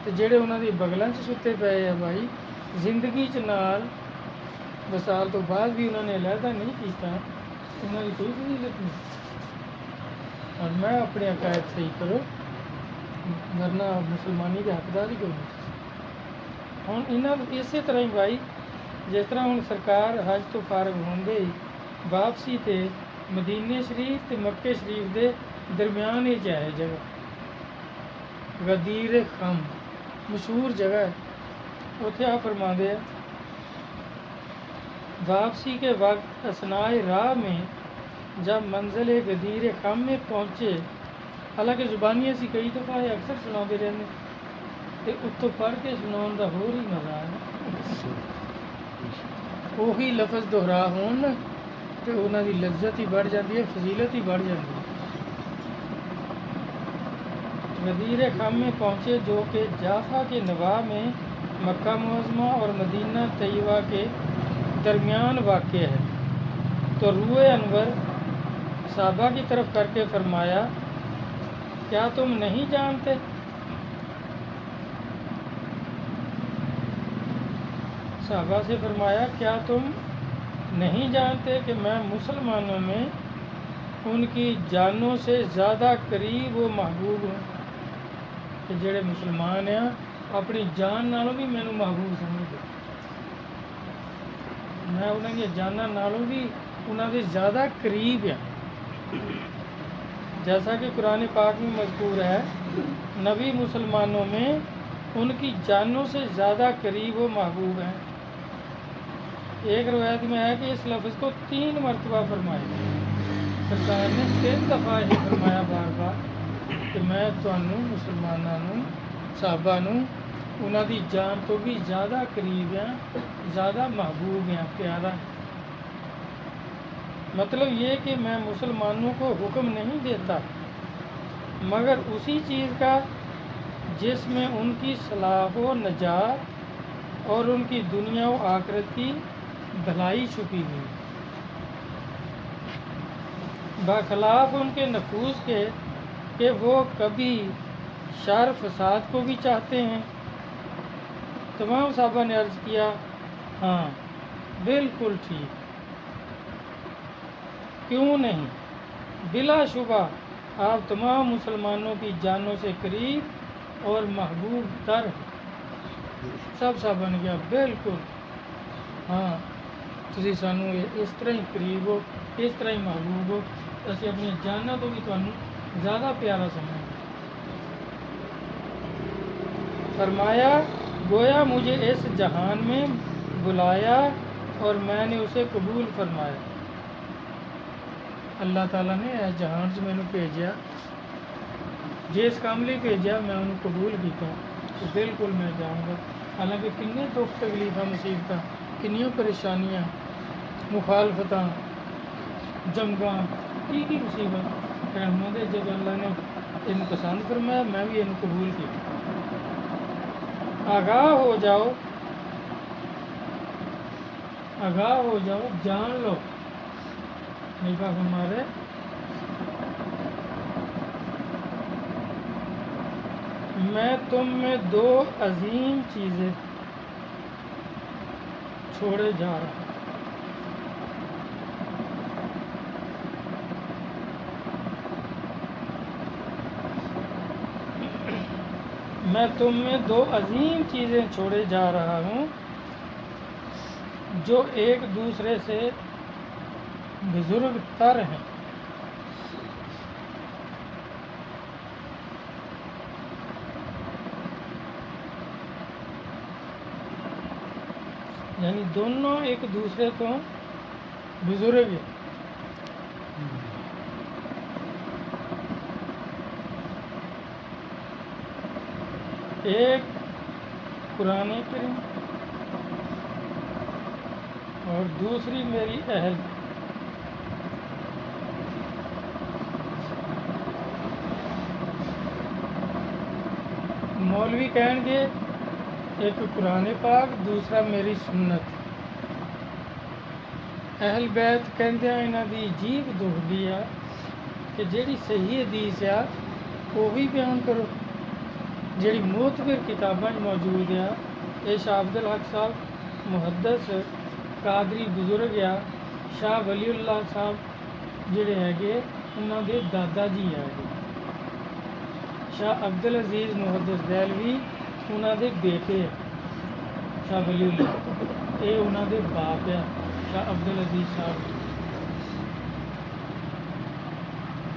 تو جڑے انہاں دی بغلاں چ ستے پئے ہیں بھائی، زندگی چ نال وصال تو بعد بھی انہوں نے علیحدہ نہیں کیتا، انہوں کی کوئی فضیلت نہیں۔ اور میں اپنے عقائد صحیح کرو ورنہ مسلمانی کے حقدار ہی کوئی نہیں۔ ہوں انہاں اسی طرح ہی بھائی، جس طرح ہوں سرکار حج تو فارغ ہوندے ہی واپسی تے مدینے شریف تے مکے شریف دے درمیان ہی ہے جگہ غدیر خم، مشہور جگہ ہے، اتنے آپ فرماندے ہیں واپسی کے وقت اثناء راہ میں جب منزل غدیر خم میں پہنچے، حالانکہ زبانی اسی کئی دفعہ یہ اکثر سناتے رہتے، تو اتوں پڑھ کے سناؤن کا ہور ہی مزہ ہے، وہی لفظ دہرا ہون تو انہوں کی لذت ہی بڑھ جاتی ہے، فضیلت ہی بڑھ جاتی ہے۔ غدیر خم میں پہنچے جو کہ جافا کے نواح میں مکہ معظمہ اور مدینہ طیبہ کے درمیان واقع ہے، تو روئے انور صحابہ کی طرف کر کے فرمایا کیا تم نہیں جانتے؟ صحابہ سے فرمایا کیا تم نہیں جانتے کہ میں مسلمانوں میں ان کی جانوں سے زیادہ قریب و محبوب ہوں، کہ جڑے مسلمان ہیں اپنی جان نالوں بھی مینوں محبوب سمجھتے، میں انہوں کی جانوں نالوں بھی انہوں کے زیادہ قریب ہیں، جیسا کہ قرآن پاک میں مذکور ہے نبی مسلمانوں میں ان کی جانوں سے زیادہ قریب و محبوب ہیں۔ ایک روایت میں ہے کہ اس لفظ کو 3 مرتبہ فرمایا، سرکار نے 3 دفعہ یہ فرمایا بار بار کہ میں تمہوں مسلمانوں صحابہ انہوں دی جان تو بھی زیادہ قریب ہیں، زیادہ محبوب ہیں، پیارا ہے۔ مطلب یہ کہ میں مسلمانوں کو حکم نہیں دیتا مگر اسی چیز کا جس میں ان کی صلاح و نجات اور ان کی دنیا و آخرت کی بھلائی چھپی ہوئی، برخلاف ان کے نفوذ کے کہ وہ کبھی شر فساد کو بھی چاہتے ہیں۔ تمام صحابہ نے عرض کیا ہاں بالکل ٹھیک، کیوں نہیں، بلا شبہ آپ تمام مسلمانوں کی جانوں سے قریب اور محبوب تر ہیں۔ سب صحابہ نے کہا بالکل ہاں، تسی سانوں اس طرح ہی قریب ہو، اس طرح ہی محبوب ہو، اسی اپنی جانوں تو بھی تمہیں زیادہ پیارا سمجھیں۔ فرمایا گویا مجھے اس جہان میں بلایا اور میں نے اسے قبول فرمایا، اللہ تعالیٰ نے اس جہان سے میں نے بھیجا، جس کام لیے بھیجا میں انہوں قبول کیتا تو بالکل میں جاؤں گا، حالانکہ کنی دکھ تکلیفاں مصیبتاں، کنیوں پریشانیاں، مخالفتاں، جنگاں، کی مصیبت، رحمت ہے جب اللہ نے انہوں پسند فرمایا میں بھی انہوں قبول کیا۔ آگاہ ہو جاؤ، آگاہ ہو جاؤ، جان لو، نیپا ہمارے میں تم میں 2 عظیم چیزیں چھوڑے جا رہا ہوں۔ میں تم میں دو عظیم چیزیں چھوڑے جا رہا ہوں جو ایک دوسرے سے بزرگ تر ہیں۔ یعنی دونوں ایک دوسرے کو بزرگ ہیں۔ ایک قرآن کریم اور دوسری میری اہل۔ مولوی کہیں گے ایک قرآن پاک، دوسرا میری سنت۔ اہل بیت کہتے ہیں انہاں دی عجیب دکھدی ہے کہ جیڑی صحیح حدیث ہے وہی بیان کرو، جیڑی معتبر کتاباں موجود ہے۔ اے شاہ عبد الحق صاحب محدث قادری بزرگ ہے، شاہ ولی اللہ صاحب جڑے ہے انہاں دے دادا جی ہے۔ شاہ عبد العزیز محدث دہلوی انہاں دے بیٹے ہے، شاہ ولی اللہ اے انہاں دے باپ ہے، شاہ عبد العزیز صاحب۔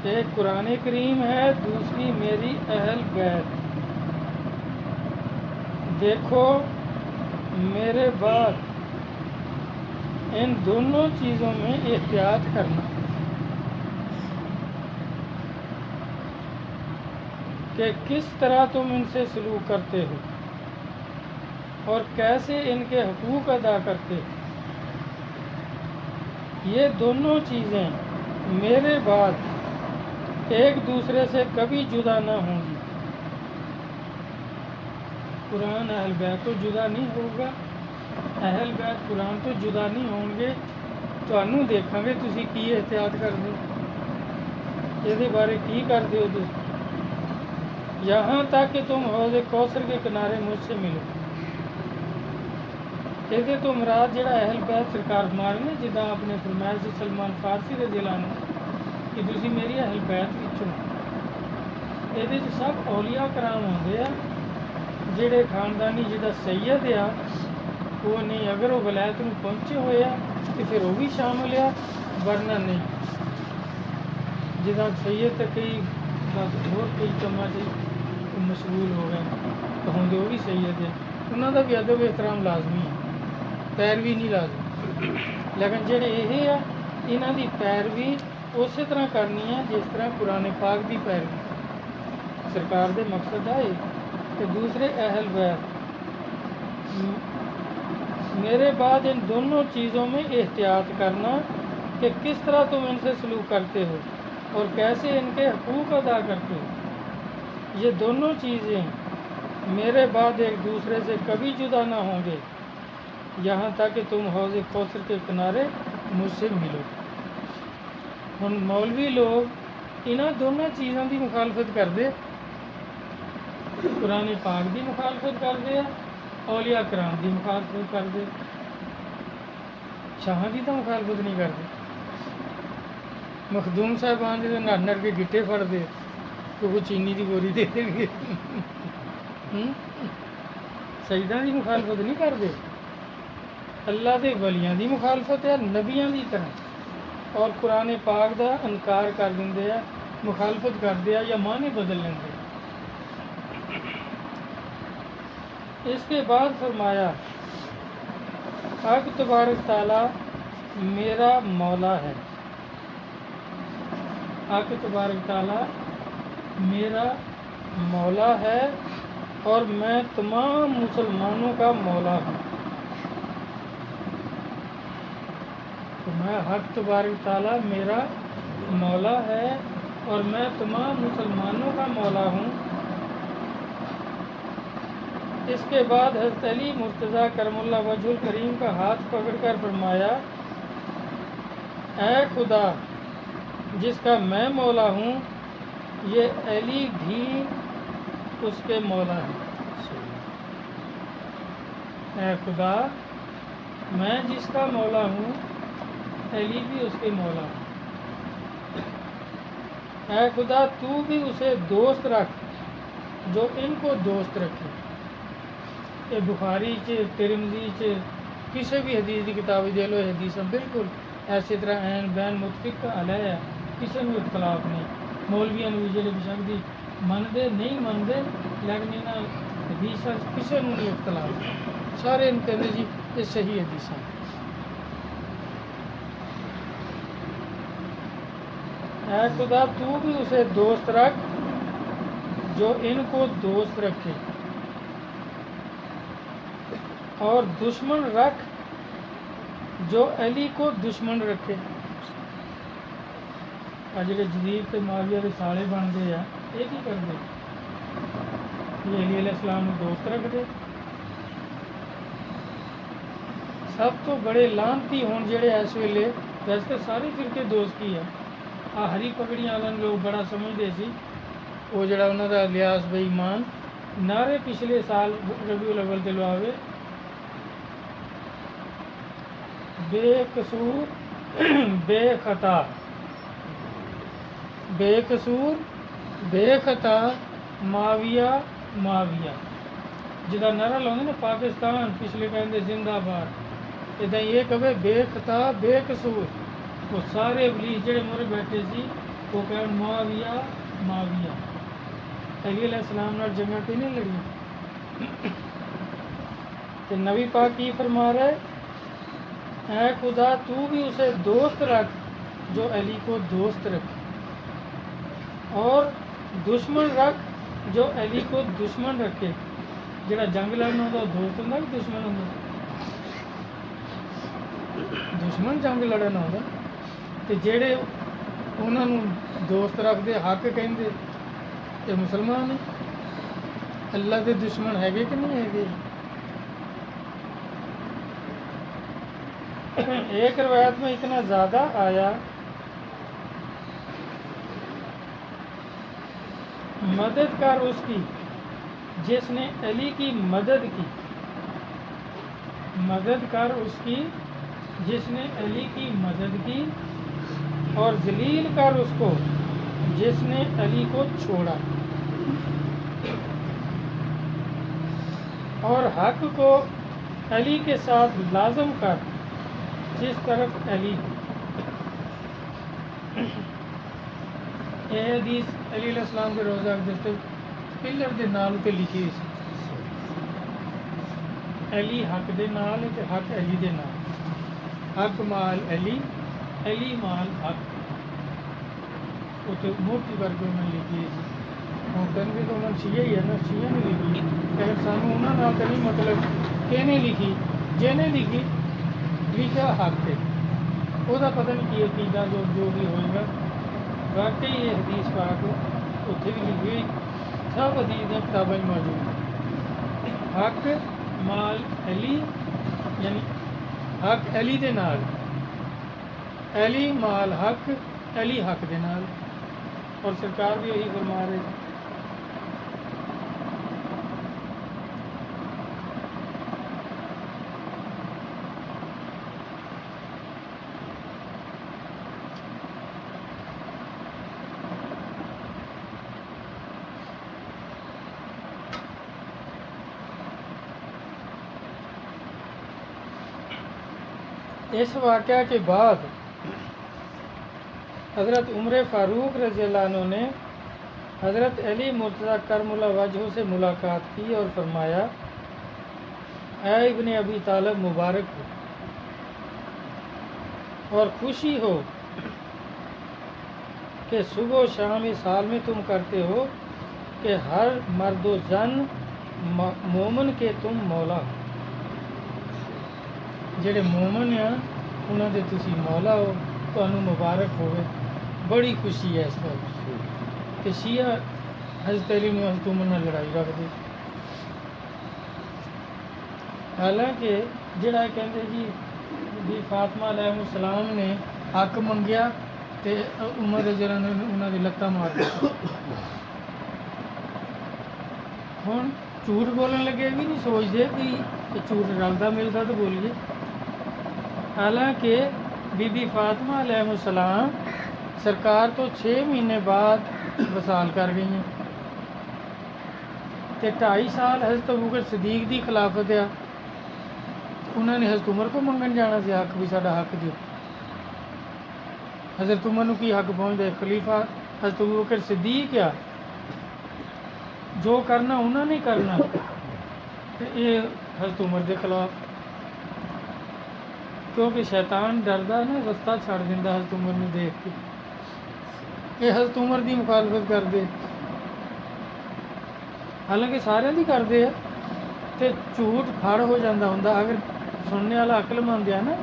ایک قرآن کریم ہے، دوسری میری اہل بیت۔ دیکھو میرے بعد ان دونوں چیزوں میں احتیاط کرنا کہ کس طرح تم ان سے سلوک کرتے ہو اور کیسے ان کے حقوق ادا کرتے ہو۔ یہ دونوں چیزیں میرے بعد ایک دوسرے سے کبھی جدا نہ ہوں گی۔ قرآن اہل بیت تو جدا نہیں ہوگا، اہل بیت قرآن تو جدا نہیں ہوں گے۔ تھانوں دیکھاں گے تسی کی احتیاط کرتے ہو، یہ بارے کی کرتے ہو تسی، یہاں تک کہ تم حوض کوثر کے کنارے مجھ سے ملو۔ یہ تو مراد جڑا اہل بیت سرکار فرمانے نے، جداں آپ نے فرمایا سی سلمان فارسی رضی اللہ عنہ کہ تسی میری اہل بیت وچوں، یہ سب اولیاء کرام ہوندے ہیں جڑے خاندانی جڑا سید ہے وہ نہیں، اگر وہ ولایت میں پہنچے ہوئے ہیں تو پھر وہ بھی شامل ہے، ورنہ نہیں۔ جداں سید تک کئی بس اور کئی کما سے مشغول ہو گئے تو ہوں وہ بھی سید ہے، انہوں کا بھی ادب احترام لازمی ہے، پیروی نہیں لازمی۔ لیکن جڑے یہ ہے انہوں کی پیروی اسی طرح کرنی ہے جس طرح قرآن پاک کی پیروی سرکار دے مقصد ہے۔ کہ دوسرے اہل بیت میرے بعد ان دونوں چیزوں میں احتیاط کرنا کہ کس طرح تم ان سے سلوک کرتے ہو اور کیسے ان کے حقوق ادا کرتے ہو۔ یہ دونوں چیزیں میرے بعد ایک دوسرے سے کبھی جدا نہ ہوں گے، یہاں تک کہ تم حوض کوثر کے کنارے مجھ سے ملو۔ ہن مولوی لوگ انہاں دونوں چیزوں کی مخالفت کرتے، قرآن پاک کی مخالفت کرتے ہیں، اولیاء کرام کی مخالفت کرتے، شاہاں کی تو مخالفت نہیں کرتے۔ مخدوم صاحبان جی نر نر کے گٹے پھڑتے تو وہ چینی کی بوری دے دیں گے، سجدہ کی مخالفت نہیں کرتے۔ اللہ دے ولیاں دی مخالفت ہے نبیاں دی طرح، اور قرآن پاک دا انکار کر دیں، مخالفت کرتے ہیں یا معنی بدل لیں۔ اس کے بعد فرمایا حق تبارک تعالیٰ میرا مولا ہے، حق تبارک تعالیٰ میرا مولا ہے اور میں تمام مسلمانوں کا مولا ہوں۔ تو میں حق تبارک تعالیٰ میرا مولا ہے اور میں تمام مسلمانوں کا مولا ہوں۔ اس کے بعد حضرت علی مرتضیٰ کرم اللہ وجہ الکریم کا ہاتھ پکڑ کر فرمایا اے خدا جس کا میں مولا ہوں، یہ علی بھی اس کے مولا ہے۔ اے خدا میں جس کا مولا ہوں علی بھی اس کے مولا ہوں۔ اے خدا تو بھی اسے دوست رکھ جو ان کو دوست رکھے۔ یہ بخاری ترمذی کسی بھی حدیث کی کتاب دے لو، حدیث بالکل اسی طرح عین بین متفق علیہ ہے، کسی میں اختلاف نہیں۔ مولویاں بھی جڑے بشکدی منتے نہیں منتے، لیکن انہاں حدیث کسی میں نہیں اختلاف، سارے ان کہتے جی یہ صحیح حدیث ہیں۔ اے خدا تو بھی اسے دوست رکھ جو ان کو دوست رکھے، اور دشمن رکھ جو علی کو دشمن رکھے۔ جڑے جدید تے معاویہ کے سالے بنتے ہیں یہ کی کرتے؟ یہ علی علیہ السلام کو دوست رکھتے۔ سب تو بڑے لانتی ہون جڑے اس ویلے، ویسے تو سارے فرقے دوست کی ہے، ہری پگڑیاں والوں لوگ بڑا سمجھتے سی، وہ جڑا انہوں کا لیاس بے ایمان نعرے پچھلے سال ربیع الاول تے لواوے، بے قصور بے خطا، بے قصور بے خطا معاویہ معاویہ، جدا نعرہ لاؤں نا پاکستان پچھلے کہندے زندہ باد، ادا یہ کہے بے خطا بے قصور، وہ سارے ابلیس جڑے مرے بیٹھے سی وہ کہن معاویہ معاویہ، علی علیہ السلام نال جنگاں تے نہیں لڑی۔ تو نبی پاک کی فرما رہے، اے خدا تو بھی اسے دوست رکھ جو علی کو دوست رکھے، اور دشمن رکھ جو علی کو دشمن رکھے۔ جڑا جنگ لڑنا ہوتا وہ دوست ہوتا کہ دشمن ہوتا؟ دشمن جنگ لڑنا ہوتا، تو جڑے انہوں نے دوست رکھتے حق کہندے یہ مسلمان ہیں، اللہ کے دشمن ہے کہ نہیں ہے؟ ایک روایت میں اتنا زیادہ آیا، مدد کر اس کی جس نے علی کی مدد کی، مدد کر اس کی جس نے علی کی مدد کی، اور ذلیل کر اس کو جس نے علی کو چھوڑا، اور حق کو علی کے ساتھ لازم کر جس طرف علی ہو۔ یہ حدیث علی علیہ السلام کے روزہ اقدس پلر دے نال تے لکھی سی، علی حق دے نال تے حق علی دے نال، حق مال علی، علی مال حق، وہ تو موٹی ورگوں میں لکھی سی۔ ہوں کہنے تو انہوں نے شیعہ ہی ہے نا، شیعہ نے لکھی، لیکن سانوں انہوں نے نہیں مطلب کہنے لکھی، جنہیں لکھی لکھا حق ہے، وہ پتہ نہیں کی عقیدہ جو بھی ہوئے گا۔ واقعی یہ حدیث پاک اتنے بھی لکھی ہوئی، سب حدیث کی کتابیں موجود ہیں۔ حق مال علی، یعنی حق علی دے نال، علی مال حق، علی حق دے نال، اور سرکار بھی یہی فرما رہے۔ اس واقعہ کے بعد حضرت عمر فاروق رضی اللہ عنہ نے حضرت علی مرتضیٰ کرم اللہ وجہ سے ملاقات کی اور فرمایا، اے ابن ابی طالب مبارک ہو اور خوشی ہو کہ صبح و شام اس حال میں تم کرتے ہو کہ ہر مرد و زن مومن کے تم مولا ہو، جڑے مومن ہیں انہوں دے تسی مولا ہو، تمہیں مبارک ہوئے، بڑی خوشی ہے اس وقت کہ شیعہ حضرت علی نے تم نے لڑائی رکھ دی۔ حالانکہ جڑا کہتے جی فاطمہ علیہ السلام نے حق منگیا تے عمر رضی اللہ عنہ نے انہوں نے لتاں مار دی۔ ہوں جھوٹ بولن لگے بھی نہیں سوچتے کہ جھوٹ رلتا ملتا تو بولیے، ਹਾਲਾਂਕਿ ਬੀਬੀ ਫਾਤਮਾ अलैहिस्सलाम ਸਰਕਾਰ ਤੋਂ 6 ਮਹੀਨੇ ਬਾਅਦ ਵਸਾਲ ਕਰ ਗਈਆਂ ਤੇ 2.5 ਸਾਲ ਹਜ਼ਰਤ ਅਬੂ ਬਕਰ ਸਦੀਕ ਦੀ ਖਿਲਾਫਤ ਆ। ਉਹਨਾਂ ਨੇ ਹਜ਼ਰਤ ਉਮਰ ਕੋ ਮੰਗਣ ਜਾਣਾ ਸੀ ਹੱਕ, ਵੀ ਸਾਡਾ ਹੱਕ ਦਿਓ। ਹਜ਼ਰਤ ਉਮਰ ਨੂੰ ਕੀ ਹੱਕ ਪਹੁੰਚਦਾ? ਖਲੀਫਾ ਹਜ਼ਰਤ ਅਬੂ ਬਕਰ ਸਦੀਕ ਆ, ਜੋ ਕਰਨਾ ਉਹਨਾਂ ਨੇ ਕਰਨਾ, ਤੇ ਇਹ ਹਜ਼ਰਤ ਉਮਰ ਦੇ ਖਿਲਾਫ। ਕਿਉਂਕਿ ਸ਼ੈਤਾਨ ਡਰਦਾ ਨਾ, ਰਸਤਾ ਛੱਡ ਦਿੰਦਾ ਹਜ਼ਰਤ ਉਮਰ ਨੂੰ ਦੇਖ ਕੇ। ਇਹ ਹਜ਼ਰਤ ਉਮਰ ਦੀ ਮੁਖਾਲਫਤ ਕਰਦੇ, ਹਾਲਾਂਕਿ ਸਾਰਿਆਂ ਦੀ ਕਰਦੇ ਆ, ਤੇ ਝੂਠ ਫੜ ਹੋ ਜਾਂਦਾ ਹੁੰਦਾ। ਅਗਰ ਸੁਣਨੇ ਵਾਲਾ ਅਕਲਮੰਦ ਆ ਨਾ,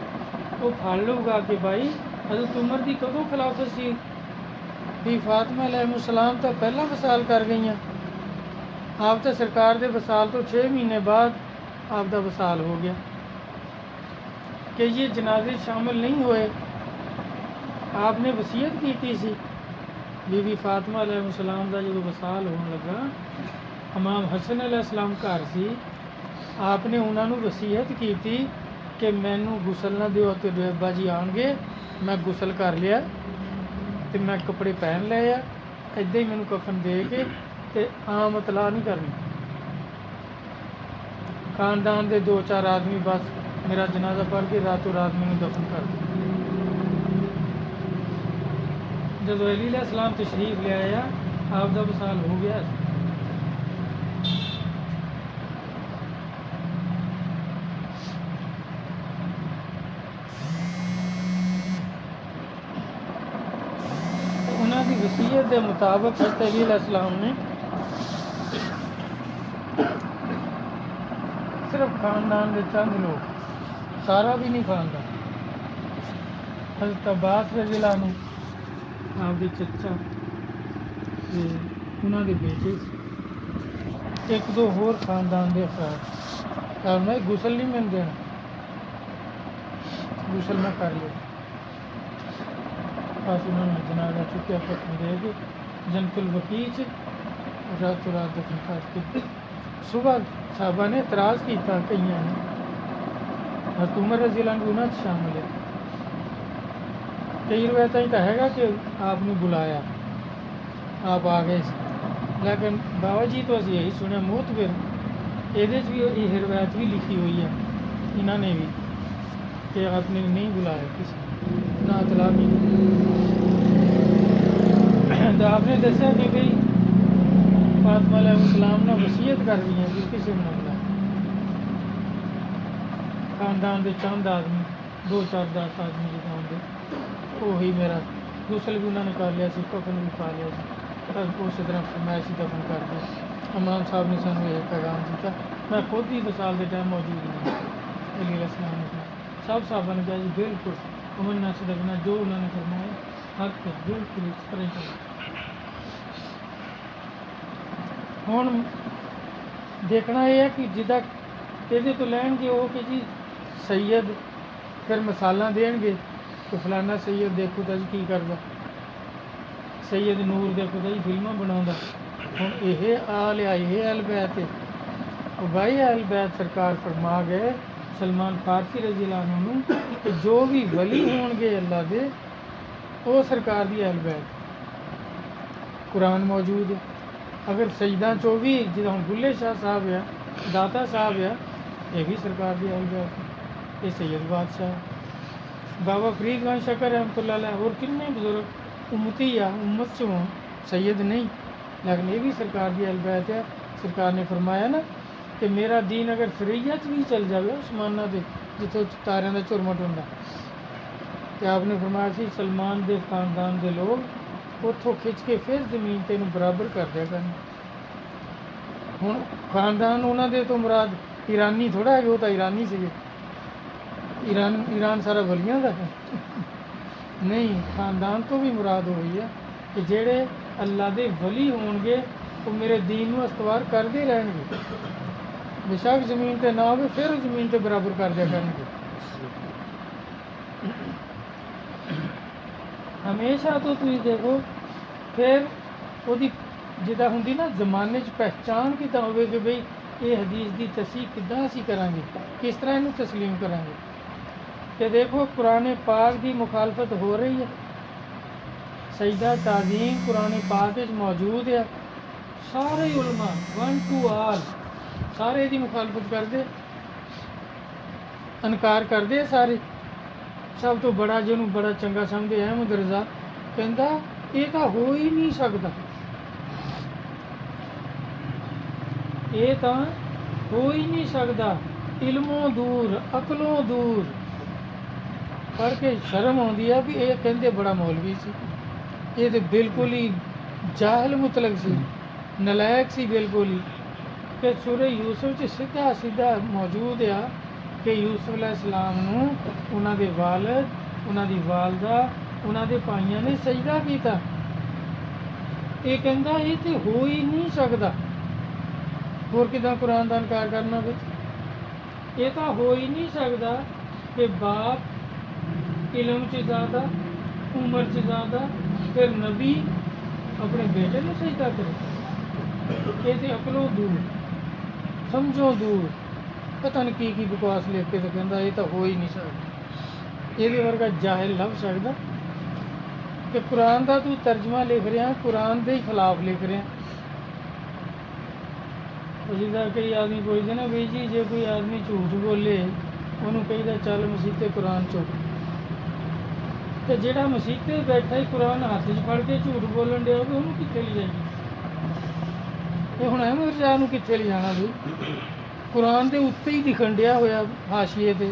ਉਹ ਫੜ ਲਊਗਾ ਕਿ ਭਾਈ ਹਜ਼ਰਤ ਉਮਰ ਦੀ ਕਦੋਂ ਖਿਲਾਫਤ ਸੀ? ਵੀ ਫਾਤਮਾ अलैहिस्सलाम ਤਾਂ ਪਹਿਲਾਂ ਵਸਾਲ ਕਰ ਗਈਆਂ, ਆਪ ਤਾਂ ਸਰਕਾਰ ਦੇ ਵਸਾਲ ਤੋਂ 6 ਮਹੀਨੇ ਬਾਅਦ ਆਪ ਦਾ ਵਸਾਲ ਹੋ ਗਿਆ। ਕਿ ਇਹ ਜਨਾਜ਼ੇ ਸ਼ਾਮਿਲ ਨਹੀਂ ਹੋਏ। ਆਪ ਨੇ ਵਸੀਅਤ ਕੀਤੀ ਸੀ। ਬੀਬੀ ਫਾਤਮਾ अलैहिस्सलाम ਦਾ ਜਦੋਂ ਵਸਾਲ ਹੋਣ ਲੱਗਾ, ਇਮਾਮ ਹਸਨ अलैहिस्सलाम ਘਰ ਸੀ। ਆਪ ਨੇ ਉਹਨਾਂ ਨੂੰ ਵਸੀਅਤ ਕੀਤੀ ਕਿ ਮੈਨੂੰ ਗੁਸਲ ਨਾ ਦਿਓ, ਤੇ ਅੱਬਾ ਜੀ ਆਉਣਗੇ, ਮੈਂ ਗੁਸਲ ਕਰ ਲਿਆ ਤੇ ਮੈਂ ਕੱਪੜੇ ਪਹਿਨ ਲਏ ਆ, ਇੱਦਾਂ ਹੀ ਮੈਨੂੰ ਕਫਨ ਦੇ ਕੇ ਤੇ ਆਮ ਇਤਲਾਹ ਨਹੀਂ ਕਰਨੀ। ਖਾਨਦਾਨ ਦੇ 2-4 ਆਦਮੀ ਬਸ ਮੇਰਾ ਜਨਾਜ਼ਾ ਪੜ੍ਹ ਕੇ ਰਾਤੋਂ ਰਾਤ ਮੈਨੂੰ ਦਫਨ ਕਰ ਦਿਓ। ਜਦੋਂ ਅਲੀ अलैहिस्सलाम तशरीफ़ ले आया, आप ਦਾ ਵਸਾਲ ਹੋ ਗਿਆ। ਉਹਨਾਂ ਦੀ ਵਸੀਅਤ ਦੇ ਮੁਤਾਬਕ ਹਜ਼ਰਤ ਅਲੀ अलैहिस्सलाम ਨੇ ਸਿਰਫ ਖਾਨਦਾਨ ਦੇ ਚੰਦ ਲੋਕ, ਸਾਰਾ ਵੀ ਨਹੀਂ ਖਾਨਦਾਨ, ਹਜ਼ਰਤ अब्बास रज़ियल्लाहु अन्हु ਆਪਦੇ ਚੱਚਾ ਤੇ ਉਹਨਾਂ ਦੇ ਬੇਟੇ, ਇੱਕ ਦੋ ਹੋਰ ਖਾਨਦਾਨ ਦੇ ਅਫਰਾਦ। ਤਾਂ ਮੈਂ ਗੁਸਲ ਨਹੀਂ ਮੈਨੂੰ ਦੇਣਾ, ਗੁਸਲ ਮੈਂ ਕਰ ਲਿਆ। ਬਸ ਉਹਨਾਂ ਨੇ ਜਨਾਜ਼ਾ ਚੁੱਕਿਆ, ਕਫਨ ਦੇ ਕੇ ਜੰਨਤੁਲ ਬਕੀ 'ਚ ਰਾਤੋਂ ਰਾਤ ਦਫਨ ਕਰਕੇ। ਸੁਬਾਹ ਸਾਹਬਾ ਨੇ ਇਤਰਾਜ਼ ਕੀਤਾ, ਕਈਆਂ ਨੇ, ਹਜ਼ਰਤ ਉਮਰ ਰਜ਼ੀਅल्लाहु अन्हु ਉਹਨਾਂ 'ਚ ਸ਼ਾਮਿਲ ਹੈ। ਕਈ ਰਵਾਇਤਾਂ ਹੀ ਤਾਂ ਹੈਗਾ ਕਿ ਆਪ ਨੂੰ ਬੁਲਾਇਆ, ਆਪ ਆ ਗਏ ਸੀ, ਲੇਕਿਨ ਬਾਬਾ ਜੀ ਤੋਂ ਅਸੀਂ ਇਹੀ ਸੁਣਿਆ ਮੁਤਬਰ, ਇਹਦੇ 'ਚ ਵੀ ਇਹ ਰਵਾਇਤ ਵੀ ਲਿਖੀ ਹੋਈ ਹੈ ਇਹਨਾਂ ਨੇ ਵੀ, ਕਿ ਆਪ ਨੇ ਨਹੀਂ ਬੁਲਾਇਆ ਕਿਸੇ ਨਾ ਇਤਲਾਹ ਨਹੀਂ। ਤਾਂ ਆਪ ਨੇ ਦੱਸਿਆ ਕਿ ਬਈ ਫਾਤਮਾ अलैहिस्सलाम ਨਾਲ ਵਸੀਅਤ ਕਰ ਰਹੀਆਂ ਕਿ ਕਿਸੇ ਨੂੰ ਨਾ ਬੁਲਾਇਆ। ਖਾਨਦਾਨ ਦੇ ਚੰਦ ਆਦਮੀ, 2-4-10 ਆਦਮੀ ਜਿੱਦਾਂ ਹੁੰਦੇ, ਉਹੀ ਮੇਰਾ ਗੁਸਲ ਵੀ ਉਹਨਾਂ ਨੇ ਕਰ ਲਿਆ ਸੀ, ਕਫਨ ਵੀ ਪਾ ਲਿਆ ਸੀ, ਤਾਂ ਉਸੇ ਤਰ੍ਹਾਂ ਫਰਮਾਇਸ਼ ਹੀ ਦਫਨ ਕਰ ਦਿਓ। ਇਮਾਮ ਸਾਹਿਬ ਨੇ ਸਾਨੂੰ ਇਹ ਪੈਗਾਮ ਦਿੱਤਾ। ਮੈਂ ਖੁਦ ਹੀ ਵਸਾਲ ਦੇ ਟਾਈਮ ਮੌਜੂਦ ਨਹੀਂ, ਅਲੀ अलैहिस्सलाम ਨੇ ਸਭ ਸਾਹਬਾਂ ਨੇ ਕਿਹਾ ਜੀ ਬਿਲਕੁਲ ਉਮਰ ਨਾਲ ਸਦਕਣਾ, ਜੋ ਉਹਨਾਂ ਨੇ ਫਰਮਾਇਆ ਹੱਕ ਹੈ, ਬਿਲਕੁਲ ਇਸ ਤਰ੍ਹਾਂ ਹੀ ਚੱਲੋ। ਹੁਣ ਦੇਖਣਾ ਇਹ ਹੈ ਕਿ ਜਿੱਦਾਂ ਇਹਦੇ ਤੋਂ ਲੈਣਗੇ ਉਹ ਕਿ ਜੀ ਸੈयद ਫਿਰ ਮਿਸਾਲਾਂ ਦੇਣਗੇ ਕਿ ਫਲਾਨਾ ਸੈयद ਦੇਖੋ ਤਾਂ ਜੀ ਕੀ ਕਰਦਾ, ਸੈयद ਨੂਰ ਦੇਖੋ ਤਾਂ ਜੀ ਫਿਲਮਾਂ ਬਣਾਉਂਦਾ। ਹੁਣ ਇਹ ਆ ਲਿਆ, ਇਹ ਅਹਿਲ ਬੈਤ ਹੈ। ਉਹ ਭਾਈ ਅਹਿਲ ਬੈਤ ਸਰਕਾਰ ਫਰਮਾ ਗਏ ਸਲਮਾਨ ਫਾਰਸੀ रज़ियल्लाहु अन्हु ਨੂੰ ਕਿ ਜੋ ਵੀ ਵਲੀ ਹੋਣਗੇ ਅੱਲਾ ਦੇ, ਉਹ ਸਰਕਾਰ ਦੀ ਅਹਿਲ ਬੈਤ। ਕੁਰਾਨ ਮੌਜੂਦ ਹੈ। ਅਗਰ ਸਜਦਾ 'ਚੋਂ ਵੀ ਜਿੱਦਾਂ ਹੁਣ ਬੁੱਲੇ ਸ਼ਾਹ ਸਾਹਿਬ ਆ, ਦਾਤਾ ਸਾਹਿਬ ਆ, ਇਹ ਵੀ ਸਰਕਾਰ ਦੀ ਅਹਿਲ ਬੈਤ ਹੈ। ਇਹ ਸੈयद ਬਾਦਸ਼ਾਹ, ਬਾਬਾ ਫਰੀਦ ਖਾਨ ਸ਼ਕਰ रहमतुल्लाह अलैह, ਹੋਰ ਕਿੰਨੇ ਬਜ਼ੁਰਗ ਉਮਤੀ ਆ, ਉਮਤ 'ਚੋਂ सैयद ਨਹੀਂ, ਲੇਕਿਨ ਇਹ ਵੀ ਸਰਕਾਰ ਦੀ ਅਹਿਲ ਬੈਤ ਹੈ। ਸਰਕਾਰ ਨੇ ਫਰਮਾਇਆ ਨਾ ਕਿ ਮੇਰਾ ਦੀਨ ਅਗਰ ਸਰਈਆ 'ਚ ਵੀ ਚੱਲ ਜਾਵੇ, ਉਸਮਾਨਾਂ ਦੇ ਜਿੱਥੋਂ ਤਾਰਿਆਂ ਦਾ ਝੁਰਮਟ ਹੁੰਦਾ, ਤੇ ਆਪ ਨੇ ਫਰਮਾਇਆ ਸੀ ਸਲਮਾਨ ਦੇ ਖਾਨਦਾਨ ਦੇ ਲੋਕ ਉੱਥੋਂ ਖਿੱਚ ਕੇ ਫਿਰ ਜ਼ਮੀਨ 'ਤੇ ਇਹਨੂੰ ਬਰਾਬਰ ਕਰ ਦਿਆ ਕਰਨ। ਹੁਣ ਖਾਨਦਾਨ ਉਹਨਾਂ ਦੇ ਤੋਂ ਮੁਰਾਦ ਈਰਾਨੀ ਥੋੜ੍ਹਾ ਹੈਗੇ, ਉਹ ਤਾਂ ਈਰਾਨੀ ਸੀਗੇ। ਈਰਾਨ ਸਾਰਾ ਵਲੀਆਂ ਦਾ ਹੈ ਨਹੀਂ, ਖਾਨਦਾਨ ਤੋਂ ਵੀ ਮੁਰਾਦ ਹੋਈ ਹੈ ਕਿ ਜਿਹੜੇ ਅੱਲਾ ਦੇ ਵਲੀ ਹੋਣਗੇ ਉਹ ਮੇਰੇ ਦੀਨ ਨੂੰ ਅਸਤਵਾਰ ਕਰਦੇ ਰਹਿਣਗੇ, ਬੇਸ਼ੱਕ ਜ਼ਮੀਨ 'ਤੇ ਨਾ ਹੋਵੇ, ਫਿਰ ਜ਼ਮੀਨ 'ਤੇ ਬਰਾਬਰ ਕਰ ਦਿਆ ਕਰਨਗੇ। ਹਮੇਸ਼ਾ ਤੋਂ ਤੁਸੀਂ ਦੇਖੋ, ਫਿਰ ਉਹਦੀ ਜਿੱਦਾਂ ਹੁੰਦੀ ਨਾ ਜ਼ਮਾਨੇ 'ਚ ਪਹਿਚਾਣ ਕਿੱਦਾਂ ਹੋਵੇ ਕਿ ਬਈ ਇਹ ਹਦੀਸ ਦੀ ਤਸਦੀਕ ਕਿੱਦਾਂ ਅਸੀਂ ਕਰਾਂਗੇ, ਕਿਸ ਤਰ੍ਹਾਂ ਇਹਨੂੰ ਤਸਲੀਮ ਕਰਾਂਗੇ। कि देखो कुरान पाक की मुखालफत हो रही है, सजदा ताज़ीम कुरान पाक विच मौजूद है, सारे उलमा वन टू आल सारे की मुखालफत करते, इनकार करते सारे। सब तो बड़ा जिन्होंने बड़ा चंगा समझे अहमद रज़ा कहता ये तो हो ही नहीं सकता, ये तो हो ही नहीं सकता, इल्मों दूर अकलों दूर। पढ़ के शर्म आती है भी ये कहते बड़ा मौलवी सी, ये तो बिल्कुल ही जाहल मुतलक सी, नलायक सी बिल्कुल ही। कि सूरह यूसुफ च सीधा सीधा मौजूद आ कि यूसुफ अलैहिस्सलाम नूं उन्हां दे वालिद, उन्हां दी वालदा, उन्हां दे भाइयां ने सजदा कीता। ये कहंदा ये तो हो ही नहीं सकता, होर किदां कुरान दा इनकार करना विच? ये तो हो ही नहीं सकता कि बाप इलम च ज़्यादा, उम्र च ज़्यादा, फिर नबी अपने बेटे ने सजदा करे। ये तो अकलों दूर समझो दूर, पता नहीं की बकवास लिख के तो कहता ये तो हो ही नहीं सकता। ये वर्गा जाहिल लभ सकता कि कुरान का तू तर्जमा लिख रहा, कुरान के खिलाफ लिख रहा। जिदा कई आदमी पूछते ना भी जी जे कोई आदमी झूठ बोले उन्होंने कहीदा चल मसीते कुरान चुक, तो जोड़ा मसीते बैठा ही कुरान हाथ च फड़ के झूठ बोलन दिया भी उन्होंने कितने ले जाइए? ये हुण अहमद रज़ा नूं कित्थे ले जाना भी? कुरान के उत्ते ही दिखण दिया होया हाशिए ते,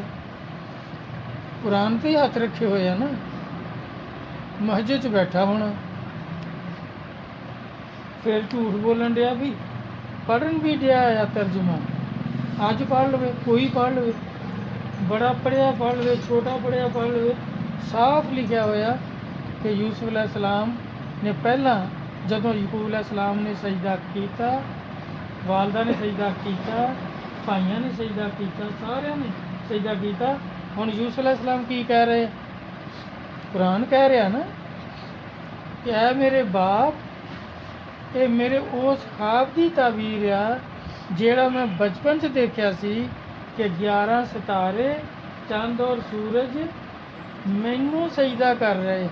कुरान ते ही हथ रखे हुए है ना, मस्जिद च बैठा होना फिर झूठ बोलन दिया भी, पढ़न भी दिया आ तर्जमा, अज पढ़ लवे कोई पढ़ लवे, बड़ा पढ़िया पढ़ लवे, छोटा पढ़िया पढ़ लवे, साफ लिखा होया कि यूसुफ अलैहिस्सलाम ने पहला जदों याकूब अलैहिस्सलाम ने सजदा किया, वालदा ने सजदा किया, भाइयों ने सजदा किया, सारिਆਂ ने सजदा किया। हुण यूसुफ अलैहिस्सलाम की कह रहे? कुरान कह रहा ना कि ऐ मेरे बाप, ये मेरे उस ख्वाब की ताबीर आ जिहड़ा मैं बचपन च देखिया सी कि 11 सितारे चंद और सूरज मैनू सजदा कर रहे।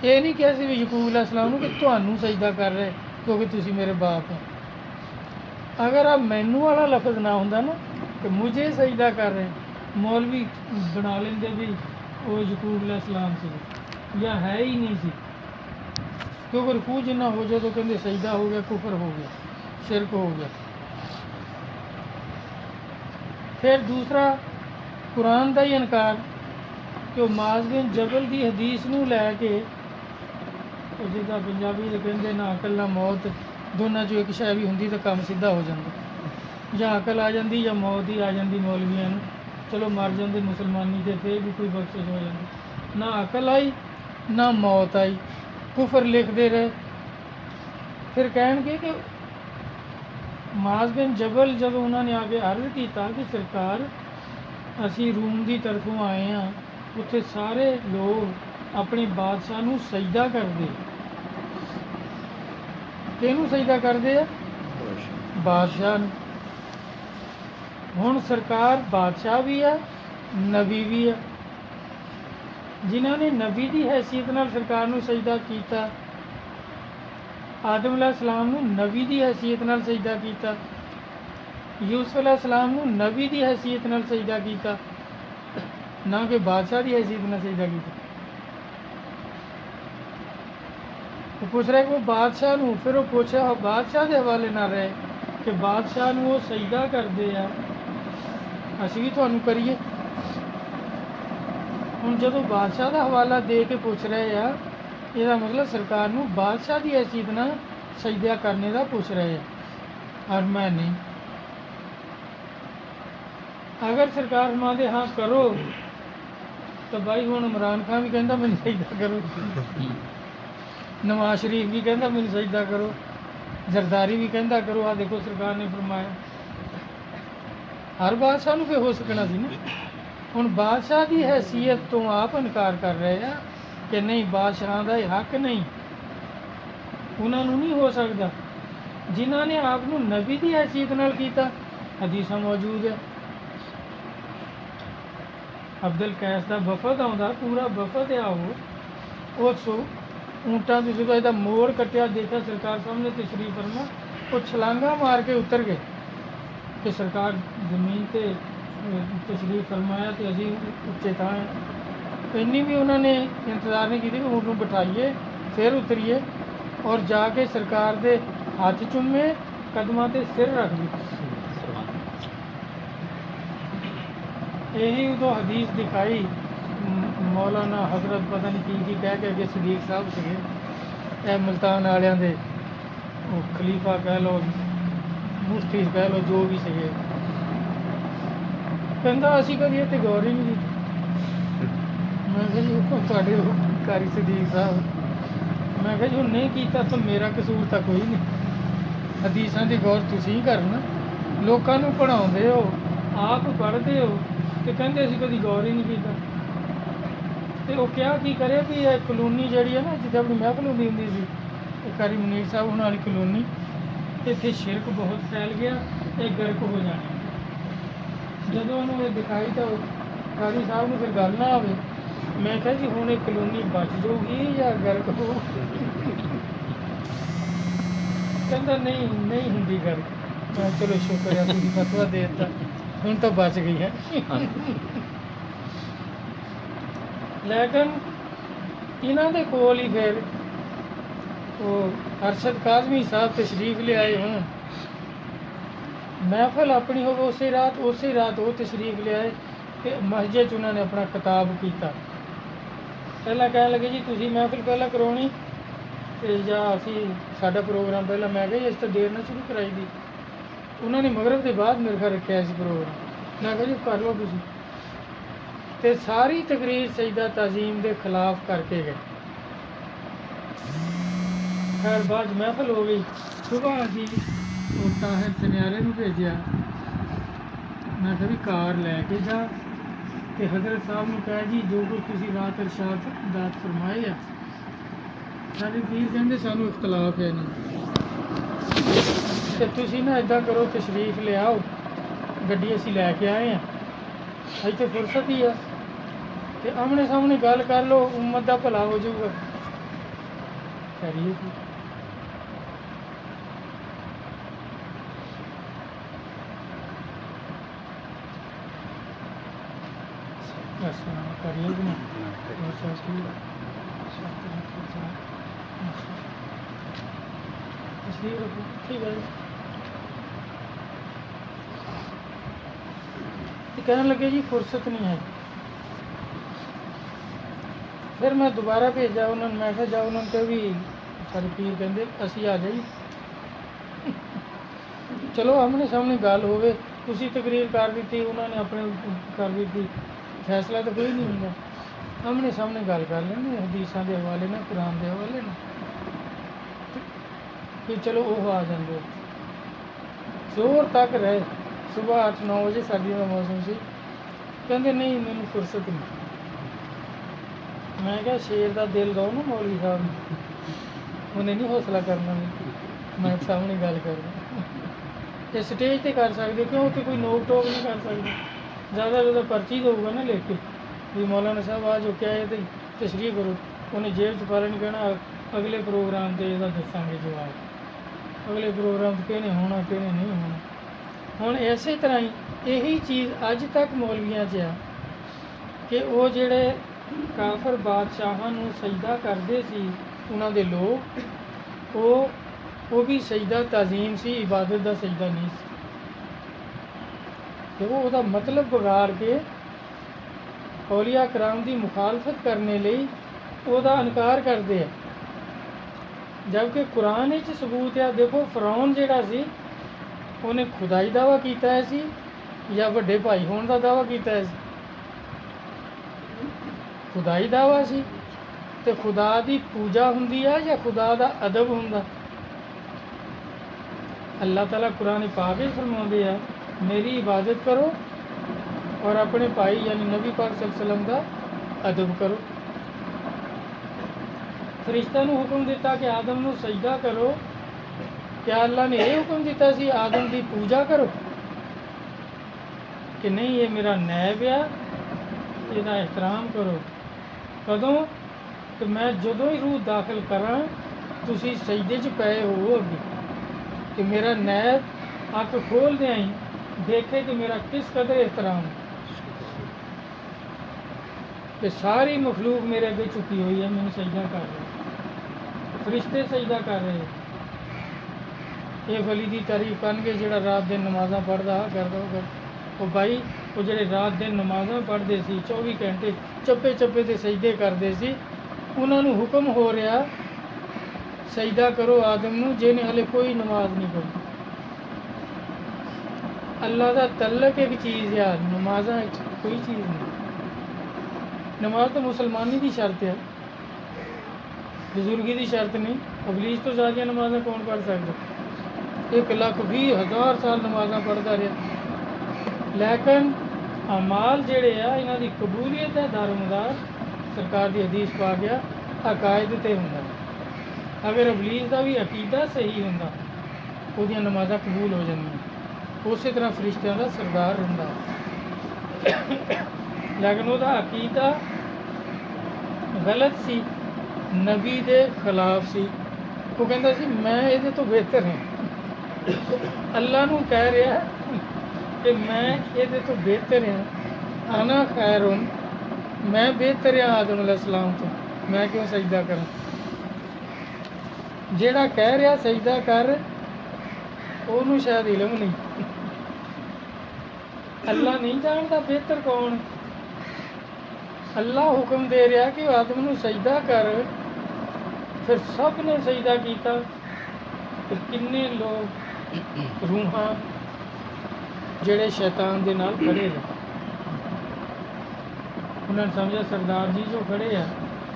ये नहीं कहा सी याकूब अलैहिस्सलाम कि तुहानू सजदा कर रहे क्योंकि तुसी मेरे बाप हो। अगर आप मैनू वाला लफ्ज़ ना होंदा ना कि मुझे सजदा कर रहे, मौलवी बना लेंदे भी वो याकूब अलैहिस्सलाम से या है ही नहीं सी, क्योंकि रकू जिन्ना हो जाए तो कहते सजदा हो गया, कुफर हो गया, शिरक हो गया। फिर दूसरा कुरान का ही इनकार कि माज़ बिन जबल की हदीस नूं लैके जिदा पंजाबी कहते ना अकल ना मौत, दोनों चो एक शय भी होंदी तो काम सीधा हो जाता, या अकल आ जाती या मौत ही आ जाती मौलवियां नूं। चलो मर जाते मुसलमानी से फिर भी कोई बख्शिश हो जाती, ना अकल आई ना मौत आई, कुफर लिखते रहे। फिर कह कि माज़ बिन जबल जब उन्होंने आके अर्ज किया कि सरकार असी रूम की तरफों आए हैं, उत्थे सारे लोग अपने बादशाह नूं सजदा करते, किहनूं सजदा करते हैं? बादशाह नूं। हुण सरकार बादशाह भी है, नबी भी है। जिन्होंने नबी की हैसियत नाल सरकार नूं सजदा किया, आदम अलैहिस्सलाम नूं नबी की हैसियत नाल सजदा किया, यूसुफ अलैहिस्सलाम नूं नबी की हैसियत नाल सजदा किया, ना कि बादशाह की हैसियत नाल सजदा किया। तो पूछ रहे कि वो बादशाह नूं, फिर वो पूछा बादशाह के हवाले ना रहे कि बादशाह नूं वो सजदा करते हैं, असीं भी तुहानूं करिए। हुण जदों बादशाह का हवाला दे के पूछ रहे हैं, इसका मतलब सरकार नूं बादशाह की हैसियत नाल सजदा करने का पूछ रहे हैं, और मैं नहीं। अगर सरकार फरमाते हाँ करो तो भाई हुण इमरान खान भी कहता मैनूं सजदा करो, नवाज शरीफ भी कहता मैनूं सजदा करो, जरदारी भी कहता करो, आ देखो सरकार ने फरमाया। हर बादशाह नूं फिर हो सकना सी ना। हुण बादशाह की हैसियत तो आप इनकार कर रहे हैं कि नहीं, बादशाह का हक नहीं, उन्होंने नहीं हो सकता। जिन्होंने आपको नबी की हैसियत नाल कीता, हदीसां मौजूद है। ਅਬਦੁਲ ਕੈਸ ਦਾ ਵਫਦ ਆਉਂਦਾ, ਪੂਰਾ ਵਫਦ ਆ ਉਹ ਸੋ ਊਂਟਾਂ ਦੀ ਜਦੋਂ ਇਹਦਾ ਮੋੜ ਕੱਟਿਆ, ਦੇਖਿਆ ਸਰਕਾਰ ਸਾਹਮਣੇ ਤਸ਼ਰੀਫ ਫਰਮਾ, ਉਹ ਛਲਾਂਗਾ ਮਾਰ ਕੇ ਉਤਰ ਗਏ ਕਿ ਸਰਕਾਰ ਜ਼ਮੀਨ ਤੇ ਤਸ਼ਰੀਫ ਫਰਮਾਇਆ ਤੇ ਅਸੀਂ ਉੱਚੇ ਥਾਂ ਹਾਂ। ਇੰਨੀ ਵੀ ਉਹਨਾਂ ਨੇ ਇੰਤਜ਼ਾਰ ਨਹੀਂ ਕੀਤੀ ਕਿ ਊਂਟ ਨੂੰ ਬਿਠਾਈਏ ਫਿਰ ਉਤਰੀਏ, ਔਰ ਜਾ ਕੇ ਸਰਕਾਰ ਦੇ ਹੱਥ ਚੁੰਮੇ, ਕਦਮਾਂ ਤੇ ਸਿਰ ਰੱਖ ਦਿੱਤਾ। ਇਹੀ ਉਦੋਂ ਹਦੀਸ ਦਿਖਾਈ ਮੌਲਾਨਾ ਹਜ਼ਰਤ ਪਤਾ ਨਹੀਂ ਕੀ ਕਹਿ ਕੇ ਅੱਗੇ ਸਦੀਕ ਸਾਹਿਬ ਸੀਗੇ, ਇਹ ਮੁਲਤਾਨ ਵਾਲਿਆਂ ਦੇ ਉਹ ਖਲੀਫਾ ਕਹਿ ਲਓ, ਮੁਫਤੀ ਕਹਿ ਲਓ, ਜੋ ਵੀ ਸੀਗੇ। ਕਹਿੰਦਾ ਅਸੀਂ ਕਦੀ ਇਹ 'ਤੇ ਗੌਰ ਹੀ ਨਹੀਂ ਕੀਤੀ। ਮੈਂ ਕਿਹਾ ਜੀ ਉਹ ਤੁਹਾਡੇ ਉਹ ਕਾਰੀ ਸਦੀਕ ਸਾਹਿਬ, ਮੈਂ ਕਿਹਾ ਜੀ ਉਹ ਨਹੀਂ ਕੀਤਾ ਤਾਂ ਮੇਰਾ ਕਸੂਰ ਤਾਂ ਕੋਈ ਨਹੀਂ। ਹਦੀਸਾਂ ਦੀ ਗੌਰ ਤੁਸੀਂ ਕਰਨਾ, ਲੋਕਾਂ ਨੂੰ ਪੜ੍ਹਾਉਂਦੇ ਹੋ, ਆਪ ਪੜ੍ਹਦੇ ਹੋ, ਤੇ ਕਹਿੰਦੇ ਅਸੀਂ ਕਦੀ ਗੌਰ ਹੀ ਨਹੀਂ ਕੀਤਾ। ਤੇ ਉਹ ਕਿਹਾ ਕੀ ਕਰੇ ਵੀ ਇਹ ਕਲੋਨੀ ਜਿਹੜੀ ਹੈ ਨਾ, ਜਿੱਥੇ ਆਪਣੀ ਮਹਿਫਲ ਹੁੰਦੀ ਸੀ, ਇਹ ਕਾਰੀ ਮੁਨੀਰ ਸਾਹਿਬ ਉਹਨਾਂ ਵਾਲੀ ਕਲੋਨੀ, ਇੱਥੇ ਸ਼ਿਰਕ ਬਹੁਤ ਫੈਲ ਗਿਆ, ਇਹ ਗਰਕ ਹੋ ਜਾਣੀ। ਜਦੋਂ ਉਹਨੂੰ ਇਹ ਦਿਖਾਈ ਤਾਂ ਕਾਰੀ ਸਾਹਿਬ ਨੂੰ ਫਿਰ ਗੱਲ ਨਾ ਆਵੇ। ਮੈਂ ਕਿਹਾ ਜੀ ਹੁਣ ਇਹ ਕਲੋਨੀ ਬਚ ਜਾਊਗੀ ਜਾਂ ਗਰਕ ਹੋ? ਕਹਿੰਦਾ ਨਹੀਂ ਨਹੀਂ ਹੁੰਦੀ ਗਰਕ। ਮੈਂ ਚਲੋ ਸ਼ੁਕਰ ਹੈ ਤੁਸੀਂ ਫਤਵਾ ਦੇ ਦਿੱਤਾ, ਹੁਣ ਤਾਂ ਬਚ ਗਈ ਹੈ। ਲੇਕਿਨ ਇਹਨਾਂ ਦੇ ਕੋਲ ਹੀ ਫਿਰ ਉਹ ਅਰਸ਼ਦ ਕਾਜ਼ਮੀ ਸਾਹਿਬ ਤਸ਼ਰੀਫ ਲਿਆਏ ਹੋਣ, ਮਹਿਫਲ ਆਪਣੀ ਹੋਵੇ, ਉਸੇ ਰਾਤ ਉਹ ਤਸ਼ਰੀਫ ਲਿਆਏ ਕਿ ਮਸਜਿਦ 'ਚ ਉਹਨਾਂ ਨੇ ਆਪਣਾ ਖਿਤਾਬ ਕੀਤਾ। ਪਹਿਲਾਂ ਕਹਿਣ ਲੱਗੇ ਜੀ ਤੁਸੀਂ ਮਹਿਫਲ ਪਹਿਲਾਂ ਕਰਵਾਉਣੀ ਅਤੇ ਜਾਂ ਅਸੀਂ ਸਾਡਾ ਪ੍ਰੋਗਰਾਮ ਪਹਿਲਾਂ। ਮੈਂ ਕਿਹਾ ਜੀ ਅਸੀਂ ਤਾਂ ਦੇਰ ਨਾਲ ਸ਼ੁਰੂ ਕਰਾਈ ਦੀ। ਉਹਨਾਂ ਨੇ ਮਗਰਬ ਦੇ ਬਾਅਦ ਮੇਰੇ ਖਿਆਲ ਰੱਖਿਆ ਸੀ ਪ੍ਰੋਗਰਾਮ। ਮੈਂ ਕਿਹਾ ਜੀ ਕਰ ਲਓ ਤੁਸੀਂ, ਅਤੇ ਸਾਰੀ ਤਕਰੀਰ ਸਜਦਾ ਤਾਜ਼ੀਮ ਦੇ ਖਿਲਾਫ ਕਰਕੇ ਗਏ। ਖੈਰ ਬਾਅਦ ਮਹਿਫਲ ਹੋ ਗਈ। ਸੁਬਾਹ ਅਸੀਂ ਉਹ ਤਾਹਿਰ ਸੁਨਿਆਰੇ ਨੂੰ ਭੇਜਿਆ। ਮੈਂ ਕਿਹਾ ਵੀ ਕਾਰ ਲੈ ਕੇ ਜਾ ਅਤੇ ਹਜ਼ਰਤ ਸਾਹਿਬ ਨੂੰ ਕਹਿ ਜੀ ਜੋ ਕੁਝ ਤੁਸੀਂ ਰਾਤ ਇਰਸ਼ਾਦ ਦਾਤ ਫਰਮਾਏ ਆ। ਸਾਡੇ ਪੀਰ ਕਹਿੰਦੇ ਸਾਨੂੰ ਇਖਤਲਾਫ ਹੈ ਨਹੀਂ, ਅਤੇ ਤੁਸੀਂ ਨਾ ਇੱਦਾਂ ਕਰੋ ਤਸ਼ਰੀਫ ਲਿਆਓ, ਗੱਡੀ ਅਸੀਂ ਲੈ ਕੇ ਆਏ ਹਾਂ, ਇੱਥੇ ਫੁਰਸਤ ਹੀ ਆ, ਅਤੇ ਆਮਣੇ ਸਾਹਮਣੇ ਗੱਲ ਕਰ ਲਓ, ਉਮਤ ਦਾ ਭਲਾ ਹੋ ਜਾਊਗਾ। ਕਰੀਏ ਕੀ? ਕਰੀਏ ਕਿ ਨਹੀਂ? ਠੀਕ ਹੈ ਜੀ। ਤੇ ਕਹਿਣ ਲੱਗੇ ਜੀ ਫੁਰਸਤ ਨਹੀਂ ਹੈ। ਫਿਰ ਮੈਂ ਦੁਬਾਰਾ ਭੇਜਿਆ ਉਹਨਾਂ ਨੂੰ। ਮੈਂ ਕਿਹਾ ਜਾ ਉਹਨਾਂ ਨੂੰ ਕਿਹਾ ਵੀ ਸਾਡੇ ਪੀਰ ਕਹਿੰਦੇ ਅਸੀਂ ਆ ਜਾਈਏ, ਚਲੋ ਆਮਣੇ ਸਾਹਮਣੇ ਗੱਲ ਹੋਵੇ। ਤੁਸੀਂ ਤਕਰੀਰ ਕਰ ਦਿੱਤੀ, ਉਹਨਾਂ ਨੇ ਆਪਣੇ ਕਰ ਦਿੱਤੀ, ਫੈਸਲਾ ਤਾਂ ਕੋਈ ਨਹੀਂ ਹੁੰਦਾ। ਆਮਣੇ ਸਾਹਮਣੇ ਗੱਲ ਕਰ ਲੈਂਦੇ ਹਦੀਸਾਂ ਦੇ ਹਵਾਲੇ ਨਾਲ, ਕੁਰਾਨ ਦੇ ਹਵਾਲੇ ਨਾਲ, ਕਿ ਚਲੋ ਉਹ ਆ ਜਾਂਦੇ। ਜ਼ੋਰ ਤੱਕ ਰਹੇ, ਸੁਬਾਹ 8-9 ਵਜੇ ਸਰਦੀ ਦਾ ਮੌਸਮ ਸੀ। ਕਹਿੰਦੇ ਨਹੀਂ ਮੈਨੂੰ ਫੁਰਸਤ ਨਹੀਂ। ਮੈਂ ਕਿਹਾ ਸ਼ੇਰ ਦਾ ਦਿਲ ਦੋ ਨਾ ਮੌਲਵੀ ਸਾਹਿਬ ਨੂੰ, ਉਹਨੇ ਨਹੀਂ ਹੌਸਲਾ ਕਰਨਾ। ਮੈਂ ਸਾਹਮਣੇ ਗੱਲ ਕਰਦਾ, ਇਹ ਸਟੇਜ 'ਤੇ ਕਰ ਸਕਦੇ, ਕਿਉਂ ਉੱਥੇ ਕੋਈ ਨੋਕ ਟੋਕ ਨਹੀਂ ਕਰ ਸਕਦੇ। ਜ਼ਿਆਦਾ ਪਰਚੀ ਦਊਗਾ ਨਾ ਲਿਖ ਕੇ ਵੀ ਮੌਲਾਨਾ ਸਾਹਿਬ ਆ ਜੋ ਕਿਹਾ ਤੇ ਤਸ਼ਰੀਹ ਕਰੋ, ਉਹਨੇ ਜੇਬ 'ਚ ਪਾ ਲੈਣੀ, ਕਹਿਣਾ ਅਗਲੇ ਪ੍ਰੋਗਰਾਮ 'ਤੇ ਇਹਦਾ ਦੱਸਾਂਗੇ ਜਵਾਬ। ਅਗਲੇ ਪ੍ਰੋਗਰਾਮ 'ਤੇ ਕਿਹਨੇ ਹੋਣਾ ਕਿਹਨੇ ਨਹੀਂ ਹੋਣਾ। ਹੁਣ ਇਸੇ ਤਰ੍ਹਾਂ ਹੀ ਇਹੀ ਚੀਜ਼ ਅੱਜ ਤੱਕ ਮੌਲਵੀਆਂ 'ਚ ਆ ਕਿ ਉਹ ਜਿਹੜੇ ਕਾਫਰ ਬਾਦਸ਼ਾਹਾਂ ਨੂੰ ਸਜਦਾ ਕਰਦੇ ਸੀ ਉਹਨਾਂ ਦੇ ਲੋਕ, ਉਹ ਵੀ ਸਜਦਾ ਤਾਜ਼ੀਮ ਸੀ, ਇਬਾਦਤ ਦਾ ਸਜਦਾ ਨਹੀਂ ਸੀ। ਅਤੇ ਉਹ ਉਹਦਾ ਮਤਲਬ ਵਿਗਾੜ ਕੇ ਔਲੀਆ ਕਰਾਮ ਦੀ ਮੁਖਾਲਫਤ ਕਰਨੇ ਲਈ ਉਹਦਾ ਇਨਕਾਰ ਕਰਦੇ ਆ, ਜਦਕਿ ਕੁਰਾਨ ਵਿੱਚ ਸਬੂਤ ਆ। ਦੇਖੋ ਫਿਰੌਨ ਜਿਹੜਾ ਸੀ ਉਹਨੇ ਖੁਦਾਈ ਦਾਅਵਾ ਕੀਤਾ ਸੀ ਜਾਂ ਵੱਡੇ ਭਾਈ ਹੋਣ ਦਾ ਦਾਅਵਾ ਕੀਤਾ ਸੀ? ਖੁਦਾਈ ਦਾਅਵਾ ਸੀ। ਅਤੇ ਖੁਦਾ ਦੀ ਪੂਜਾ ਹੁੰਦੀ ਆ ਜਾਂ ਖੁਦਾ ਦਾ ਅਦਬ ਹੁੰਦਾ? ਅੱਲਾਹ ਤਾਲਾ ਕੁਰਾਨ ਪਾਕ ਵਿੱਚ ਫਰਮਾਉਂਦੇ ਆ ਮੇਰੀ ਇਬਾਦਤ ਕਰੋ ਔਰ ਆਪਣੇ ਭਾਈ ਯਾਨੀ ਨਬੀ ਪਾਕ ਸੱਲੱਲਾਹੁ ਅਲੈਹਿ ਵਸੱਲਮ ਦਾ ਅਦਬ ਕਰੋ। ਫਰਿਸ਼ਤਿਆਂ ਨੂੰ ਹੁਕਮ ਦਿੱਤਾ ਕਿ ਆਦਮ ਨੂੰ ਸਜਦਾ ਕਰੋ, ਕਿਆ ਅੱਲਾਹ ਨੇ ਇਹ ਹੁਕਮ ਦਿੱਤਾ ਸੀ ਆਦਮ ਦੀ ਪੂਜਾ ਕਰੋ? ਕਿ ਨਹੀਂ, ਇਹ ਮੇਰਾ ਨੈਬ ਆ, ਇਹਦਾ ਇਹਤਰਾਮ ਕਰੋ। ਕਦੋਂ? ਕਿ ਮੈਂ ਜਦੋਂ ਹੀ ਰੂਹ ਦਾਖਲ ਕਰਾਂ ਤੁਸੀਂ ਸਜਦੇ 'ਚ ਪਏ ਹੋਵੋ ਅੱਗੇ, ਕਿ ਮੇਰਾ ਨੈਬ ਅੱਖ ਖੋਲ੍ਹਦਿਆਂ ਹੀ ਦੇਖੇ ਕਿ ਮੇਰਾ ਕਿਸ ਕਦਰ ਇਹਤਰਾਮ, ਕਿ ਸਾਰੀ ਮਖਲੂਕ ਮੇਰੇ ਅੱਗੇ ਝੁਕੀ ਹੋਈ ਹੈ, ਮੈਨੂੰ ਸਜਦਾ ਕਰ ਰਹੀ, ਫਰਿਸ਼ਤੇ ਸਜਦਾ ਕਰ ਰਹੇ। ਇਹ ਵਲੀ ਦੀ ਤਾਰੀਫ ਕਰਨਗੇ ਜਿਹੜਾ ਰਾਤ ਦਿਨ ਨਮਾਜ਼ਾਂ ਪੜ੍ਹਦਾ ਕਰਦਾ ਹੋਗਾ। ਉਹ ਬਾਈ ਉਹ ਜਿਹੜੇ ਰਾਤ ਦਿਨ ਨਮਾਜ਼ਾਂ ਪੜ੍ਹਦੇ ਸੀ 24 ਘੰਟੇ ਚੱਪੇ ਚੱਪੇ 'ਤੇ ਸਜਦੇ ਕਰਦੇ ਸੀ, ਉਹਨਾਂ ਨੂੰ ਹੁਕਮ ਹੋ ਰਿਹਾ ਸਜਦਾ ਕਰੋ ਆਦਮ ਨੂੰ ਜਿਹਨੇ ਹਲੇ ਕੋਈ ਨਮਾਜ਼ ਨਹੀਂ ਪੜ੍ਹੀ। ਅੱਲਾ ਦਾ ਤਲਕ ਇੱਕ ਚੀਜ਼ ਆ, ਨਮਾਜ਼ਾਂ ਕੋਈ ਚੀਜ਼ ਨਹੀਂ। ਨਮਾਜ਼ ਤਾਂ ਮੁਸਲਮਾਨੀ ਦੀ ਸ਼ਰਤ ਹੈ, ਬਜ਼ੁਰਗੀ ਦੀ ਸ਼ਰਤ ਨਹੀਂ। ਅਬਲੀਸ ਤੋਂ ਜ਼ਿਆਦਾ ਨਮਾਜ਼ਾਂ ਕੌਣ ਪੜ੍ਹ ਸਕਦਾ? 1,20,000 ਸਾਲ ਨਮਾਜ਼ਾਂ ਪੜ੍ਹਦਾ ਰਿਹਾ, ਲੇਕਿਨ ਅਮਾਲ ਜਿਹੜੇ ਆ ਇਹਨਾਂ ਦੀ ਕਬੂਲੀਅਤ ਦਾ ਦਾਰੋਮਦਾਰ ਸਰਕਾਰ ਦੀ ਹਦੀਸ ਪਾ ਗਿਆ ਅਕਾਇਦ 'ਤੇ ਹੁੰਦਾ। ਅਗਰ ਅਬਲੀਸ ਦਾ ਵੀ ਅਕੀਦਾ ਸਹੀ ਹੁੰਦਾ ਉਹਦੀਆਂ ਨਮਾਜ਼ਾਂ ਕਬੂਲ ਹੋ ਜਾਂਦੀਆਂ। ਉਸੇ ਤਰ੍ਹਾਂ ਫਰਿਸ਼ਤਿਆਂ ਦਾ ਸਰਦਾਰ ਹੁੰਦਾ, ਲੇਕਿਨ ਉਹਦਾ ਅਕੀਦਾ ਗਲਤ ਸੀ, ਨਬੀ ਦੇ ਖਿਲਾਫ ਸੀ। ਉਹ ਕਹਿੰਦਾ ਸੀ ਮੈਂ ਇਹਦੇ ਤੋਂ ਬਿਹਤਰ ਹਾਂ। ਅੱਲਾ ਨੂੰ ਕਹਿ ਰਿਹਾ ਕਿ ਮੈਂ ਇਹਦੇ ਤੋਂ ਬਿਹਤਰ ਹਾਂ, ਆਨਾ ਖੈਰੁਨ, ਮੈਂ ਬਿਹਤਰ ਹਾਂ ਆਦਮ ਅਲੈਹਿਸਲਾਮ ਤੋਂ, ਮੈਂ ਕਿਉਂ ਸਜਦਾ ਕਰਾਂ? ਜਿਹੜਾ ਕਹਿ ਰਿਹਾ ਸਜਦਾ ਕਰ ਉਹਨੂੰ ਸ਼ਾਇਦ ਇਲਮ ਨਹੀਂ, ਅੱਲਾ ਨਹੀਂ ਜਾਣਦਾ ਬਿਹਤਰ ਕੌਣ। ਅੱਲਾ ਹੁਕਮ ਦੇ ਰਿਹਾ ਕਿ ਆਦਮ ਨੂੰ ਸਜਦਾ ਕਰ, ਫਿਰ ਸਭ ਨੇ ਸਜਦਾ ਕੀਤਾ। ਤੇ ਕਿੰਨੇ ਲੋਕ ਰੂਹਾਂ ਜਿਹੜੇ ਸ਼ੈਤਾਨ ਦੇ ਨਾਲ ਖੜੇ ਨੇ, ਉਹਨਾਂ ਨੇ ਸਮਝਿਆ ਸਰਦਾਰ ਜੀ ਜੋ ਖੜੇ ਆ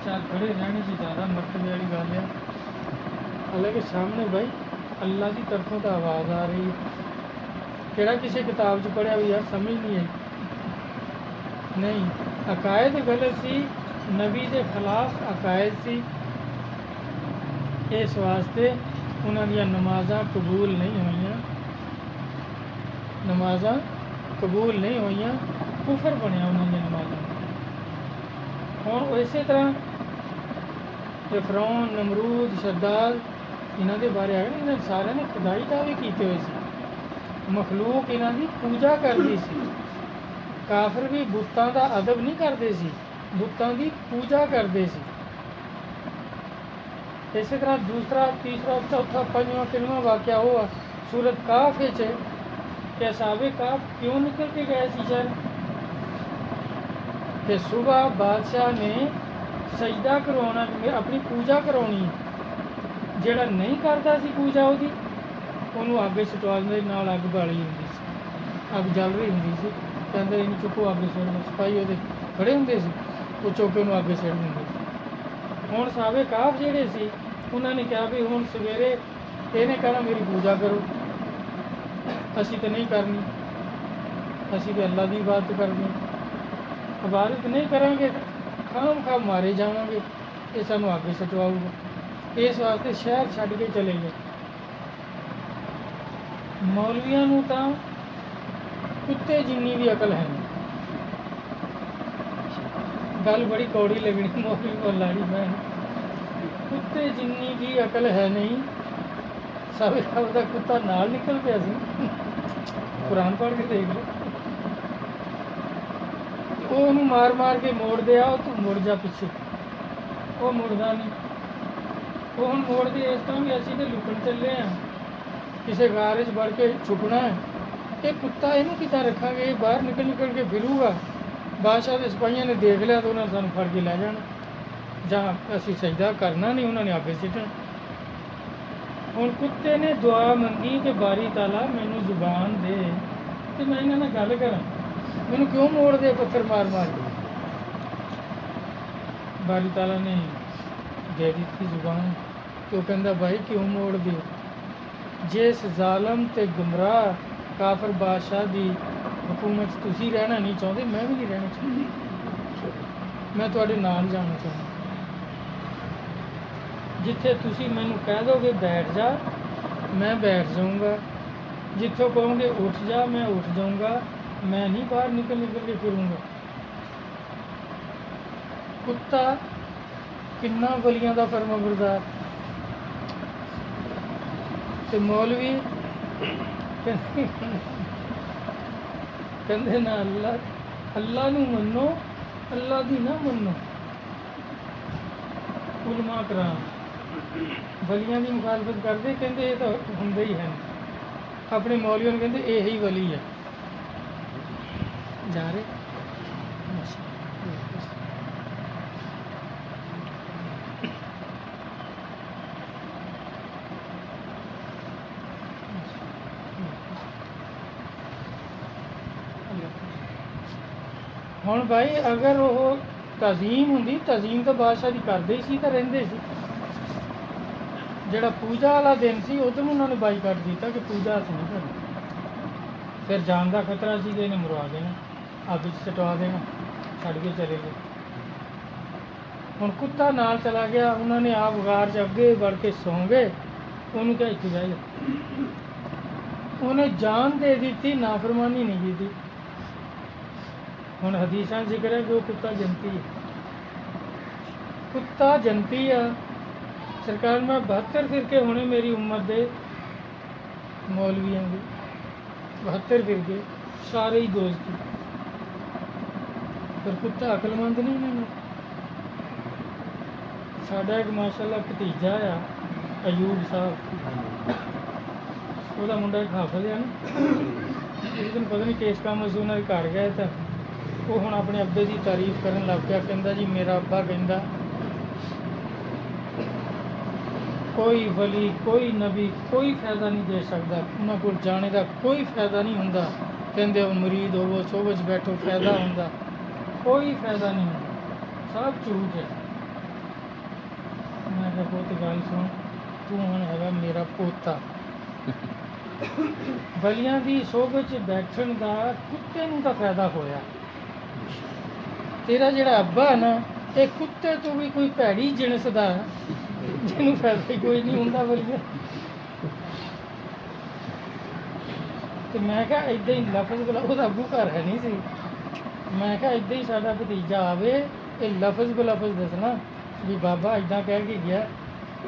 ਚਾਹ ਖੜੇ ਰਹਿਣੇ 'ਚ ਜ਼ਿਆਦਾ ਮਰਤਬੇ ਵਾਲੀ ਗੱਲ ਆ। ਹਾਲਾਂਕਿ ਸਾਹਮਣੇ ਬਾਈ ਅੱਲਾ ਦੀ ਤਰਫੋਂ ਤਾਂ ਆਵਾਜ਼ ਆ ਰਹੀ ਹੈ। ਕਿਹੜਾ ਕਿਸੇ ਕਿਤਾਬ 'ਚ ਪੜ੍ਹਿਆ ਵੀ ਯਾਰ ਸਮਝ ਨਹੀਂ ਆਈ? ਨਹੀਂ, ਅਕਾਇਦ ਗਲਤ ਸੀ, ਨਬੀ ਦੇ ਖਿਲਾਫ ਅਕਾਇਦ ਸੀ, ਇਸ ਵਾਸਤੇ ਉਹਨਾਂ ਦੀਆਂ ਨਮਾਜ਼ਾਂ ਕਬੂਲ ਨਹੀਂ ਹੋਈਆਂ, ਨਮਾਜ਼ਾਂ ਕਬੂਲ ਨਹੀਂ ਹੋਈਆਂ, ਕੁਫਰ ਬਣਿਆ ਉਹਨਾਂ ਦੀਆਂ ਨਮਾਜ਼ਾਂ। ਹੁਣ ਇਸੇ ਤਰ੍ਹਾਂ ਫਿਰੌਨ, ਨਮਰੂਦ, ਸ਼ੱਦਾਦ ਇਹਨਾਂ ਦੇ ਬਾਰੇ ਆਇਆ, ਇਹਨਾਂ ਸਾਰਿਆਂ ਨੇ ਖੁਦਾਈ ਦਾਅਵੇ ਕੀਤੇ ਹੋਏ ਸੀ, ਮਖਲੂਕ ਇਹਨਾਂ ਦੀ ਪੂਜਾ ਕਰਦੀ ਸੀ। ਕਾਫਰ ਵੀ ਬੁੱਤਾਂ ਦਾ ਅਦਬ ਨਹੀਂ ਕਰਦੇ ਸੀ, ਬੁੱਤਾਂ ਦੀ ਪੂਜਾ ਕਰਦੇ ਸੀ। ਇਸੇ ਤਰ੍ਹਾਂ ਦੂਸਰਾ, ਤੀਸਰਾ, ਚੌਥਾ, ਪੰਜਵਾਂ, ਕਿੰਨਵਾਂ ਵਾਕਿਆ ਉਹ ਆ ਸੂਰਤ ਕਾਫ ਵਿੱਚ ਕਿ ਅਸਾਵੇ ਕਾਫ ਕਿਉਂ ਨਿਕਲ ਕੇ ਗਏ ਸੀ ਸ਼ਹਿਰ, ਕਿ ਸੁਬਹ ਬਾਦਸ਼ਾਹ ਨੇ ਸਜਦਾ ਕਰਵਾਉਣਾ, ਆਪਣੀ ਪੂਜਾ ਕਰਾਉਣੀ। ਜਿਹੜਾ ਨਹੀਂ ਕਰਦਾ ਸੀ ਪੂਜਾ ਉਹਦੀ, ਉਹਨੂੰ ਅੱਗ ਸਟਵਾ ਦਿੰਦੇ, ਨਾਲ ਅੱਗ ਬਾਲੀ ਹੁੰਦੀ ਸੀ, ਅੱਗ ਜਲ ਰਹੀ ਹੁੰਦੀ ਸੀ, ਕਹਿੰਦੇ ਇਹਨੂੰ ਚੁੱਕੋ ਅੱਗ ਸਿੱਟ ਦਿਓ। ਸਿਪਾਹੀ ਉਹਦੇ ਖੜੇ ਹੁੰਦੇ ਸੀ, ਉਹ ਚੁੱਕ ਕੇ ਉਹਨੂੰ ਅੱਗ ਸਿੱਟ ਦਿੰਦੇ ਸੀ। ਹੁਣ ਸਾਵੇ ਕਾਫ ਜਿਹੜੇ ਸੀ ਉਹਨਾਂ ਨੇ ਕਿਹਾ ਵੀ ਹੁਣ ਸਵੇਰੇ ਇਹਨੇ ਕਹਿਣਾ ਮੇਰੀ ਪੂਜਾ ਕਰੋ, ਅਸੀਂ ਤਾਂ ਨਹੀਂ ਕਰਨੀ, ਅਸੀਂ ਤਾਂ ਅੱਲਾ ਦੀ ਇਬਾਦਤ ਕਰਨੀ, ਇਬਾਦਤ ਨਹੀਂ ਕਰਾਂਗੇ ਖਾਮ ਖਾ ਮਾਰੇ ਜਾਵਾਂਗੇ, ਇਹ ਸਾਨੂੰ ਅੱਗ ਸਟਵਾਊਗਾ। ਇਸ ਵਾਸਤੇ ਸ਼ਹਿਰ ਛੱਡ ਕੇ ਚਲੇ ਗਏ। ਮੌਲਵੀਆਂ ਨੂੰ ਤਾਂ ਕੁੱਤੇ ਜਿੰਨੀ ਵੀ ਅਕਲ ਹੈ ਨਹੀਂ। ਗੱਲ ਬੜੀ ਕੌੜੀ ਲੱਗਣੀ ਮੌਲਵੀ ਕੋਲ ਲਾੜੀ ਮੈਂ, ਕੁੱਤੇ ਜਿੰਨੀ ਵੀ ਅਕਲ ਹੈ ਨਹੀਂ। ਸਾਬੇ ਸਾਹਿਬ ਦਾ ਕੁੱਤਾ ਨਾਲ ਨਿਕਲ ਪਿਆ ਸੀ, ਕੁਰਾਨ ਪੜ੍ਹ ਕੇ ਦੇਖ ਲਓ। ਉਹ ਉਹਨੂੰ ਮਾਰ ਮਾਰ ਕੇ ਮੋੜਦੇ ਆ, ਉਹ ਤੂੰ ਮੁੜ ਜਾ ਪਿੱਛੇ, ਉਹ ਮੁੜਦਾ ਨਹੀਂ। ਉਹ ਹੁਣ ਮੋੜਦੇ ਇਸ ਤਰ੍ਹਾਂ ਵੀ ਅਸੀਂ ਤਾਂ ਲੁਕਣ ਚੱਲੇ ਹਾਂ, ਕਿਸੇ ਗਾਰ 'ਚ ਵੜ ਕੇ ਛੁਪਣਾ ਹੈ। ਇਹ ਕੁੱਤਾ ਇਹਨੂੰ ਕਿੱਦਾਂ ਰੱਖਾਂਗੇ, ਇਹ ਬਾਹਰ ਨਿਕਲ ਨਿਕਲ ਕੇ ਫਿਰੂਗਾ, ਬਾਦਸ਼ਾਹ ਦੇ ਸਿਪਾਹੀਆਂ ਨੇ ਦੇਖ ਲਿਆ ਤਾਂ ਉਹਨਾਂ ਨੇ ਸਾਨੂੰ ਫੜ ਕੇ ਲੈ ਜਾਣਾ, ਜਾਂ ਅਸੀਂ ਸਜਦਾ ਕਰਨਾ ਨਹੀਂ, ਉਹਨਾਂ ਨੇ ਅੱਗੇ ਸਿੱਟਣਾ। ਹੁਣ ਕੁੱਤੇ ਨੇ ਦੁਆ ਮੰਗੀ ਕਿ ਬਾਰੀ ਤਾਲਾ ਮੈਨੂੰ ਜ਼ੁਬਾਨ ਦੇ ਤੇ ਮੈਂ ਇਹਨਾਂ ਨਾਲ ਗੱਲ ਕਰਾਂ, ਮੈਨੂੰ ਕਿਉਂ ਮੋੜਦੇ ਪੱਥਰ ਮਾਰ ਮਾਰ ਕੇ? ਬਾਰੀ ਤਾਲਾ ਨੇ ਦੇ ਦਿੱਤੀ ਜ਼ੁਬਾਨ। ਤੇ ਉਹ ਕਹਿੰਦਾ ਭਾਈ ਕਿਉਂ ਮੋੜਦੇ ਹੋ? ਜਿਸ ਜ਼ਾਲਮ ਤੇ ਗੁੰਮਰਾਹ ਕਾਫਰ ਬਾਦਸ਼ਾਹ ਦੀ ਹਕੂਮਤ 'ਚ ਤੁਸੀਂ ਰਹਿਣਾ ਨਹੀਂ ਚਾਹੁੰਦੇ, ਮੈਂ ਵੀ ਨਹੀਂ ਰਹਿਣਾ ਚਾਹੁੰਦੀ, ਮੈਂ ਤੁਹਾਡੇ ਨਾਲ ਜਾਣਾ ਚਾਹੁੰਦਾ। ਜਿੱਥੇ ਤੁਸੀਂ ਮੈਨੂੰ ਕਹਿ ਦੋਗੇ ਬੈਠ ਜਾ, ਮੈਂ ਬੈਠ ਜਾਊਂਗਾ, ਜਿੱਥੋਂ ਕਹੋਗੇ ਉੱਠ ਜਾ, ਮੈਂ ਉੱਠ ਜਾਊਂਗਾ, ਮੈਂ ਨਹੀਂ ਬਾਹਰ ਨਿਕਲ ਨਿਕਲ ਕੇ ਫਿਰੂੰਗਾ। ਕੁੱਤਾ ਕਿੰਨਾ ਵਲੀਆਂ ਦਾ ਫਰਮਾਬਰਦਾਰ, ਤੇ ਮੌਲਵੀ ਕਹਿੰਦੇ ਨਾ ਅੱਲਾ ਨੂੰ ਮੰਨੋ, ਅੱਲਾ ਦੀ ਨਾ ਮੰਨੋ। ਉਲਮਾ ਕਰਾਮ ਵਲੀਆਂ ਦੀ ਮੁਖਾਲਫਤ ਕਰਦੇ, ਕਹਿੰਦੇ ਇਹ ਤਾਂ ਹੁੰਦੇ ਹੀ ਹਨ। ਆਪਣੇ ਮੌਲਵੀਆਂ ਨੂੰ ਕਹਿੰਦੇ ਇਹੀ ਵਲੀ ਹੈ। ਜਾ ਰਹੇ ਹੁਣ ਭਾਈ, ਅਗਰ ਉਹ ਤਜ਼ੀਮ ਹੁੰਦੀ, ਤਜ਼ੀਮ ਤਾਂ ਬਾਦਸ਼ਾਹ ਦੀ ਕਰਦੇ ਹੀ ਸੀ, ਤਾਂ ਰਹਿੰਦੇ ਸੀ। ਜਿਹੜਾ ਪੂਜਾ ਵਾਲਾ ਦਿਨ ਸੀ ਉਦੋਂ ਉਹਨਾਂ ਨੇ ਬਾਈਕਾਟ ਕੀਤਾ ਕਿ ਪੂਜਾ ਅਸੀਂ ਨਹੀਂ ਕਰਨੀ। ਫਿਰ ਜਾਨ ਦਾ ਖਤਰਾ ਸੀ ਕਿ ਇਹਨੇ ਮਰਵਾ ਦੇਣਾ, ਅੱਗ 'ਚ ਚਟਵਾ ਦੇਣਾ, ਛੱਡ ਕੇ ਚਲੇ ਗਏ। ਹੁਣ ਕੁੱਤਾ ਨਾਲ ਚਲਾ ਗਿਆ, ਉਹਨਾਂ ਨੇ ਆਪ ਗਾਰ 'ਚ ਅੱਗੇ ਵੜ ਕੇ ਸੌਂ ਗਏ। ਉਹਨੂੰ ਕਿਹਾ ਇੱਥੇ ਬਹਿ ਜਾ, ਉਹਨੇ ਜਾਨ ਦੇ ਦਿੱਤੀ, ਨਾਫਰਮਾਨੀ ਨਹੀਂ ਕੀਤੀ। ਹੁਣ ਹਦੀਸਾਂ ਜ਼ਿਕਰ ਹੈ ਕਿ ਉਹ ਕੁੱਤਾ ਜੰਤੀ ਹੈ, ਕੁੱਤਾ ਜੰਤੀ ਆ। ਸਰਕਾਰ ਮੈਂ 72 ਫਿਰਕੇ ਹੋਣੇ ਮੇਰੀ ਉਮਰ ਦੇ ਮੌਲਵੀਆਂ ਦੇ, 72 ਫਿਰਕੇ ਸਾਰੇ ਹੀ ਦੋਸਤੀ। ਪਰ ਕੁੱਤਾ ਅਕਲਮੰਦ ਨਹੀਂ ਮੈਨੂੰ। ਸਾਡਾ ਇੱਕ ਮਾਸ਼ਾਅੱਲਾ ਭਤੀਜਾ ਆ ਅਯੂਬ ਸਾਹਿਬ, ਉਹਦਾ ਮੁੰਡਾ ਇੱਕ ਹਾਫਿਜ਼ ਆ ਨਾ। ਇੱਕ ਦਿਨ ਪਤਾ ਨਹੀਂ ਕੇਸ ਕੰਮ ਅਸੀਂ ਉਹਨਾਂ ਦੇ ਘਰ ਗਏ, ਤਾਂ ਉਹ ਹੁਣ ਆਪਣੇ ਅੱਬੇ ਦੀ ਤਾਰੀਫ ਕਰਨ ਲੱਗ ਪਿਆ। ਕਹਿੰਦਾ ਜੀ ਮੇਰਾ ਅੱਬਾ ਕਹਿੰਦਾ ਕੋਈ ਵਲੀ, ਕੋਈ ਨਬੀ ਕੋਈ ਫਾਇਦਾ ਨਹੀਂ ਦੇ ਸਕਦਾ, ਉਹਨਾਂ ਕੋਲ ਜਾਣੇ ਦਾ ਕੋਈ ਫਾਇਦਾ ਨਹੀਂ ਹੁੰਦਾ। ਕਹਿੰਦੇ ਉਹ ਮੁਰੀਦ ਹੋਵੋ, ਸੋਭੇ 'ਚ ਬੈਠੋ, ਫਾਇਦਾ ਹੁੰਦਾ, ਕੋਈ ਫਾਇਦਾ ਨਹੀਂ ਹੁੰਦਾ, ਸਭ ਝੂਠ ਹੈ। ਮੈਂ ਕਿਹਾ ਪੁੱਤ ਗੱਲ ਸੁਣ, ਤੂੰ ਹੁਣ ਹੈਗਾ ਮੇਰਾ ਪੋਤਾ। ਵਲੀਆਂ ਦੀ ਸੋਭੇ 'ਚ ਬੈਠਣ ਦਾ ਕੁੱਤੇ ਨੂੰ ਤਾਂ ਫਾਇਦਾ ਹੋਇਆ। ਤੇਰਾ ਜਿਹੜਾ ਅੱਬਾ ਨਾ, ਇਹ ਕੁੱਤੇ ਤੋਂ ਵੀ ਕੋਈ ਭੈੜੀ ਜਿਣਸ ਦਾ, ਜਿਹਨੂੰ ਫਾਇਦਾ ਹੀ ਕੋਈ ਨਹੀਂ ਹੁੰਦਾ ਵਲੀਆਂ। ਤੇ ਮੈਂ ਕਿਹਾ ਇੱਦਾਂ ਹੀ ਲਫ਼ਜ਼ ਬਲਾ, ਉਹਦਾ ਅੱਬੂ ਘਰ ਹੈ ਨਹੀਂ ਸੀ। ਮੈਂ ਕਿਹਾ ਇੱਦਾਂ ਹੀ ਸਾਡਾ ਭਤੀਜਾ ਆਵੇ, ਇਹ ਲਫ਼ਜ਼ ਬਲਫ਼ਜ਼ ਦੱਸਣਾ ਵੀ ਬਾਬਾ ਇੱਦਾਂ ਕਹਿ ਕੇ ਗਿਆ।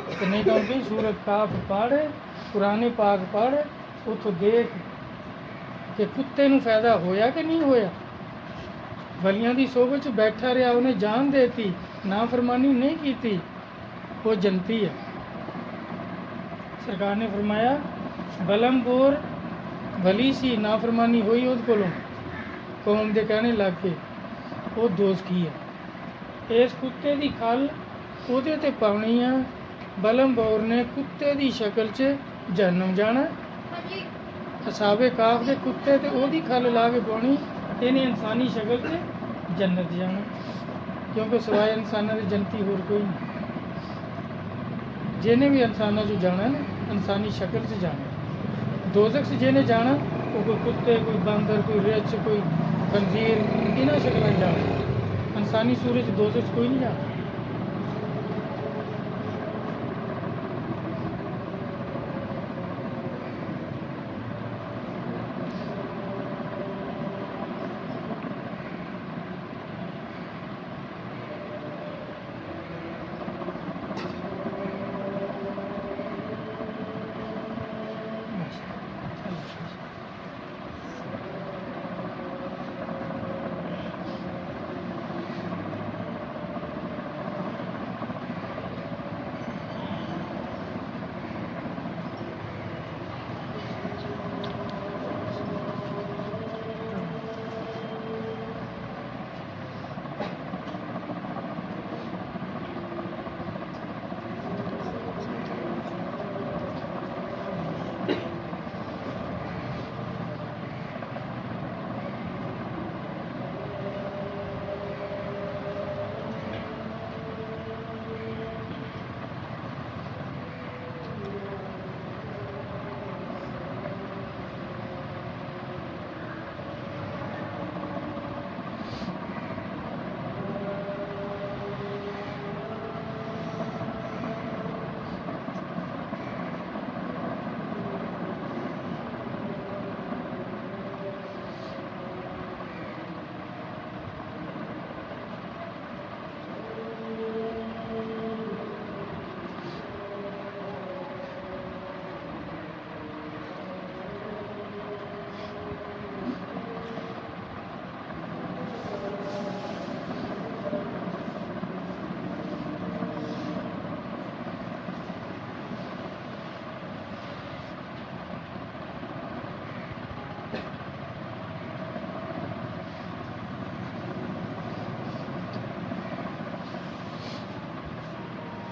ਤੇ ਨਹੀਂ ਤਾਂ ਕਿ ਸੂਰਤ ਕਾਫ ਪੜ੍ਹ, ਕੁਰਾਨ ਪਾਕ ਪੜ੍ਹ, ਉੱਥੋਂ ਦੇਖ ਕਿ ਕੁੱਤੇ ਨੂੰ ਫਾਇਦਾ ਹੋਇਆ ਕਿ ਨਹੀਂ ਹੋਇਆ। ਵਲੀਆਂ ਦੀ ਸੋਭੇ 'ਚ ਬੈਠਾ ਰਿਹਾ, ਉਹਨੇ ਜਾਨ ਦੇਤੀ, ਨਾਫਰਮਾਨੀ ਨਹੀਂ ਕੀਤੀ, ਉਹ ਜੰਤੀ ਹੈ। ਸਰਕਾਰ ਨੇ ਫਰਮਾਇਆ ਬਲਮਪੁਰ ਵਲੀ ਸੀ, ਨਾਫਰਮਾਨੀ ਹੋਈ ਉਹਦੇ ਕੋਲੋਂ, ਕੌਮ ਦੇ ਕਹਿਣੇ ਲੱਗ ਕੇ, ਉਹ ਦੋਜ਼ਖੀ ਹੈ। ਇਸ ਕੁੱਤੇ ਦੀ ਖੱਲ ਉਹਦੇ 'ਤੇ ਪਾਉਣੀ ਆ। ਬਲਮਪੁਰ ਨੇ ਕੁੱਤੇ ਦੀ ਸ਼ਕਲ 'ਚ ਜਹੰਨਮ ਜਾਣਾ, ਅਸਾਬੇ ਕਾਫ ਦੇ ਕੁੱਤੇ 'ਤੇ ਉਹਦੀ ਖੱਲ ਲਾ ਕੇ ਪਾਉਣੀ, ਇਹਨੇ ਇਨਸਾਨੀ ਸ਼ਕਲ 'ਚ ਜੰਨਤ ਜਾਣਾ। ਕਿਉਂਕਿ ਸਿਵਾਏ ਇਨਸਾਨਾਂ ਦੀ ਜੰਤੀ ਹੋਰ ਕੋਈ ਨਹੀਂ। ਜਿਹਨੇ ਵੀ ਇਨਸਾਨਾਂ 'ਚ ਜਾਣਾ ਨਾ, ਇਨਸਾਨੀ ਸ਼ਕਲ 'ਚ ਜਾਣਾ। ਦੋਜ਼ਖ 'ਚ ਜਿਹਨੇ ਜਾਣਾ, ਉਹ ਕੋਈ ਕੁੱਤੇ, ਕੋਈ ਬਾਂਦਰ, ਕੋਈ ਰਿੱਛ, ਕੋਈ ਖੰਜ਼ੀਰ, ਇਹਨਾਂ ਸ਼ਕਲਾਂ 'ਚ ਜਾਣਾ। ਇਨਸਾਨੀ ਸੂਰਤ 'ਚ ਦੋਜ਼ਖ 'ਚ ਕੋਈ ਨਹੀਂ ਜਾਣਾ।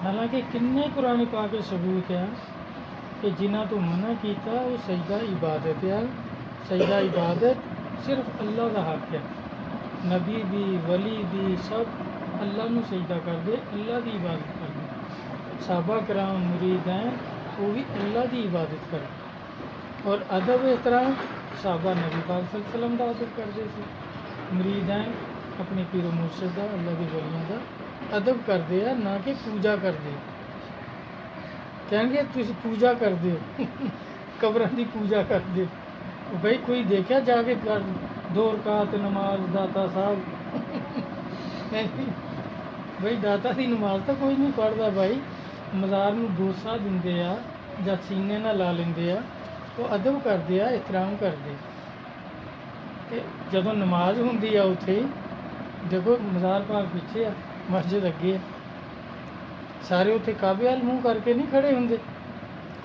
ਹਾਲਾਂਕਿ ਕਿੰਨੇ ਕੁਰਾਨ ਪਾਕ ਵਿੱਚ ਸਬੂਤ ਆ ਕਿ ਜਿਨ੍ਹਾਂ ਤੋਂ ਮਨਾ ਕੀਤਾ ਉਹ ਸਜਦਾ ਇਬਾਦਤ ਆ। ਸਜਦਾ ਇਬਾਦਤ ਸਿਰਫ ਅੱਲਾ ਦਾ ਹੱਕ ਹੈ। ਨਬੀ ਦੀ, ਵਲੀ ਦੀ, ਸਭ ਅੱਲਾ ਨੂੰ ਸਜਦਾ ਕਰਦੇ, ਅੱਲਾ ਦੀ ਇਬਾਦਤ ਕਰਦੇ। ਸਾਹਬਾ ਕਰਾਮ ਮੁਰੀਦ ਹੈ, ਉਹ ਵੀ ਅੱਲਾ ਦੀ ਇਬਾਦਤ ਕਰਦੇ। ਔਰ ਅਦਬ ਇਸ ਤਰ੍ਹਾਂ ਸਾਹਬਾ ਨਬੀ ਪਾਕ ਸੱਲੱਲਾਹੁ ਅਲੈहि ਵਸੱਲਮ ਦਾ ਅਦਬ ਕਰਦੇ ਸੀ। ਮੁਰੀਦ ਹੈ ਆਪਣੇ ਪੀਰ ਮੁਰਸ਼ਿਦ ਦਾ, ਅੱਲਾ ਦੇ ਵਲੀਆਂ ਦਾ ਅਦਬ ਕਰਦੇ ਆ, ਨਾ ਕਿ ਪੂਜਾ ਕਰਦੇ। ਕਹਿਣਗੇ ਤੁਸੀਂ ਪੂਜਾ ਕਰਦੇ ਹੋ ਕਬਰਾਂ ਦੀ ਪੂਜਾ ਕਰਦੇ ਹੋ। ਬਈ ਕੋਈ ਦੇਖਿਆ ਜਾ ਕੇ ਕਰ 2 ਰਕਾਤ ਨਮਾਜ਼ ਦਾਤਾ ਸਾਹਿਬ ਬਈ ਦਾਤਾ ਦੀ ਨਮਾਜ਼ ਤਾਂ ਕੋਈ ਨਹੀਂ ਪੜ੍ਹਦਾ ਭਾਈ। ਮਜ਼ਾਰ ਨੂੰ ਬੋਸਾ ਦਿੰਦੇ ਆ ਜਾਂ ਸੀਨੇ ਨਾਲ ਲਾ ਲੈਂਦੇ ਆ, ਉਹ ਅਦਬ ਕਰਦੇ ਆ, ਇਤਰਾਮ ਕਰਦੇ। ਅਤੇ ਜਦੋਂ ਨਮਾਜ਼ ਹੁੰਦੀ ਆ ਉੱਥੇ ਦੇਖੋ ਮਜ਼ਾਰ ਪਾਕ ਪਿੱਛੇ ਆ, ਮਸਜਿਦ ਅੱਗੇ ਆ, ਸਾਰੇ ਉੱਥੇ ਕਾਬੇ ਵੱਲ ਮੂੰਹ ਕਰਕੇ ਨਹੀਂ ਖੜੇ ਹੁੰਦੇ।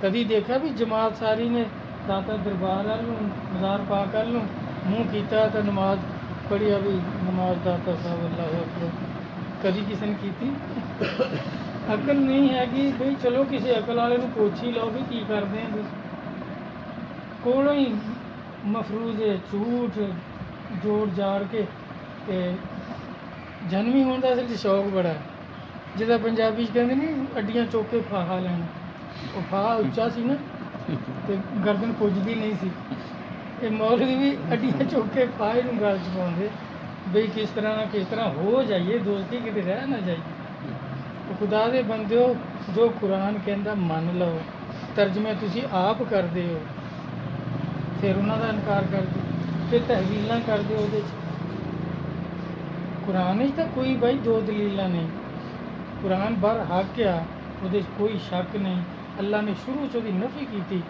ਕਦੀ ਦੇਖਿਆ ਵੀ ਜਮਾਤ ਸਾਰੀ ਨੇ ਦਾਤਾ ਦਰਬਾਰ ਵੱਲ ਨੂੰ, ਮਜ਼ਾਰ ਪਾਕ ਵੱਲ ਨੂੰ ਮੂੰਹ ਕੀਤਾ ਤਾਂ ਨਮਾਜ਼ ਪੜ੍ਹੀ ਆ ਵੀ ਨਮਾਜ਼ ਦਾਤਾ ਸਾਹਿਬ ਅੱਲਾਹੁ ਅਕਬਰ? ਕਦੀ ਕਿਸੇ ਨੇ ਕੀਤੀ? ਅਕਲ ਨਹੀਂ ਹੈਗੀ ਬਈ ਚਲੋ ਕਿਸੇ ਅਕਲ ਵਾਲੇ ਨੂੰ ਪੁੱਛ ਹੀ ਲਓ ਵੀ ਕੀ ਕਰਦੇ ਆ ਤੁਸੀਂ। ਕੋਲੋਂ ਹੀ ਮਫਰੂਜ਼ ਝੂਠ ਜੋੜ ਜਾੜ ਕੇ ਅਤੇ ਜਨਮੀ ਹੋਣ ਦਾ ਅਸਲ 'ਚ ਸ਼ੌਕ ਬੜਾ ਹੈ। ਜਿੱਦਾਂ ਪੰਜਾਬੀ 'ਚ ਕਹਿੰਦੇ ਨਹੀਂ ਅੱਡੀਆਂ ਚੁੱਕ ਕੇ ਫਾਹਾ ਲੈਣਾ, ਉਹ ਫਾਹਾ ਉੱਚਾ ਸੀ ਨਾ ਅਤੇ ਗਰਦਨ ਪੁੱਜਦੀ ਨਹੀਂ ਸੀ। ਇਹ ਮੌਲਵੀ ਵੀ ਅੱਡੀਆਂ ਚੁੱਕ ਕੇ ਫਾਹੇ ਨੂੰ ਗਲ 'ਚ ਪਾਉਂਦੇ ਬਈ ਕਿਸ ਤਰ੍ਹਾਂ ਨਾ ਕਿਸ ਤਰ੍ਹਾਂ ਹੋ ਜਾਈਏ, ਦੋਸਤੀ ਕਿਤੇ ਰਹਿ ਨਾ ਜਾਈਏ। ਉਹ ਖੁਦਾ ਦੇ ਬੰਦਿਓ, ਜੋ ਕੁਰਾਨ ਕਹਿੰਦਾ ਮੰਨ ਲਓ। ਤਰਜਮੇ ਤੁਸੀਂ ਆਪ ਕਰਦੇ ਹੋ, ਫਿਰ ਉਹਨਾਂ ਦਾ ਇਨਕਾਰ ਕਰਦੇ, ਫਿਰ ਤਹਵੀਲਾਂ ਕਰਦੇ ਉਹਦੇ 'ਚ। ਕੁਰਾਨ ਵਿੱਚ ਤਾਂ ਕੋਈ ਬਾਈ 2 ਦਲੀਲਾਂ ਨਹੀਂ। ਕੁਰਾਨ ਬਰ ਹੱਕ ਆ, ਉਹਦੇ 'ਚ ਕੋਈ ਸ਼ੱਕ ਨਹੀਂ। ਅੱਲਾ ਨੇ ਸ਼ੁਰੂ 'ਚ ਉਹਦੀ ਨਫੀ ਕੀਤੀ,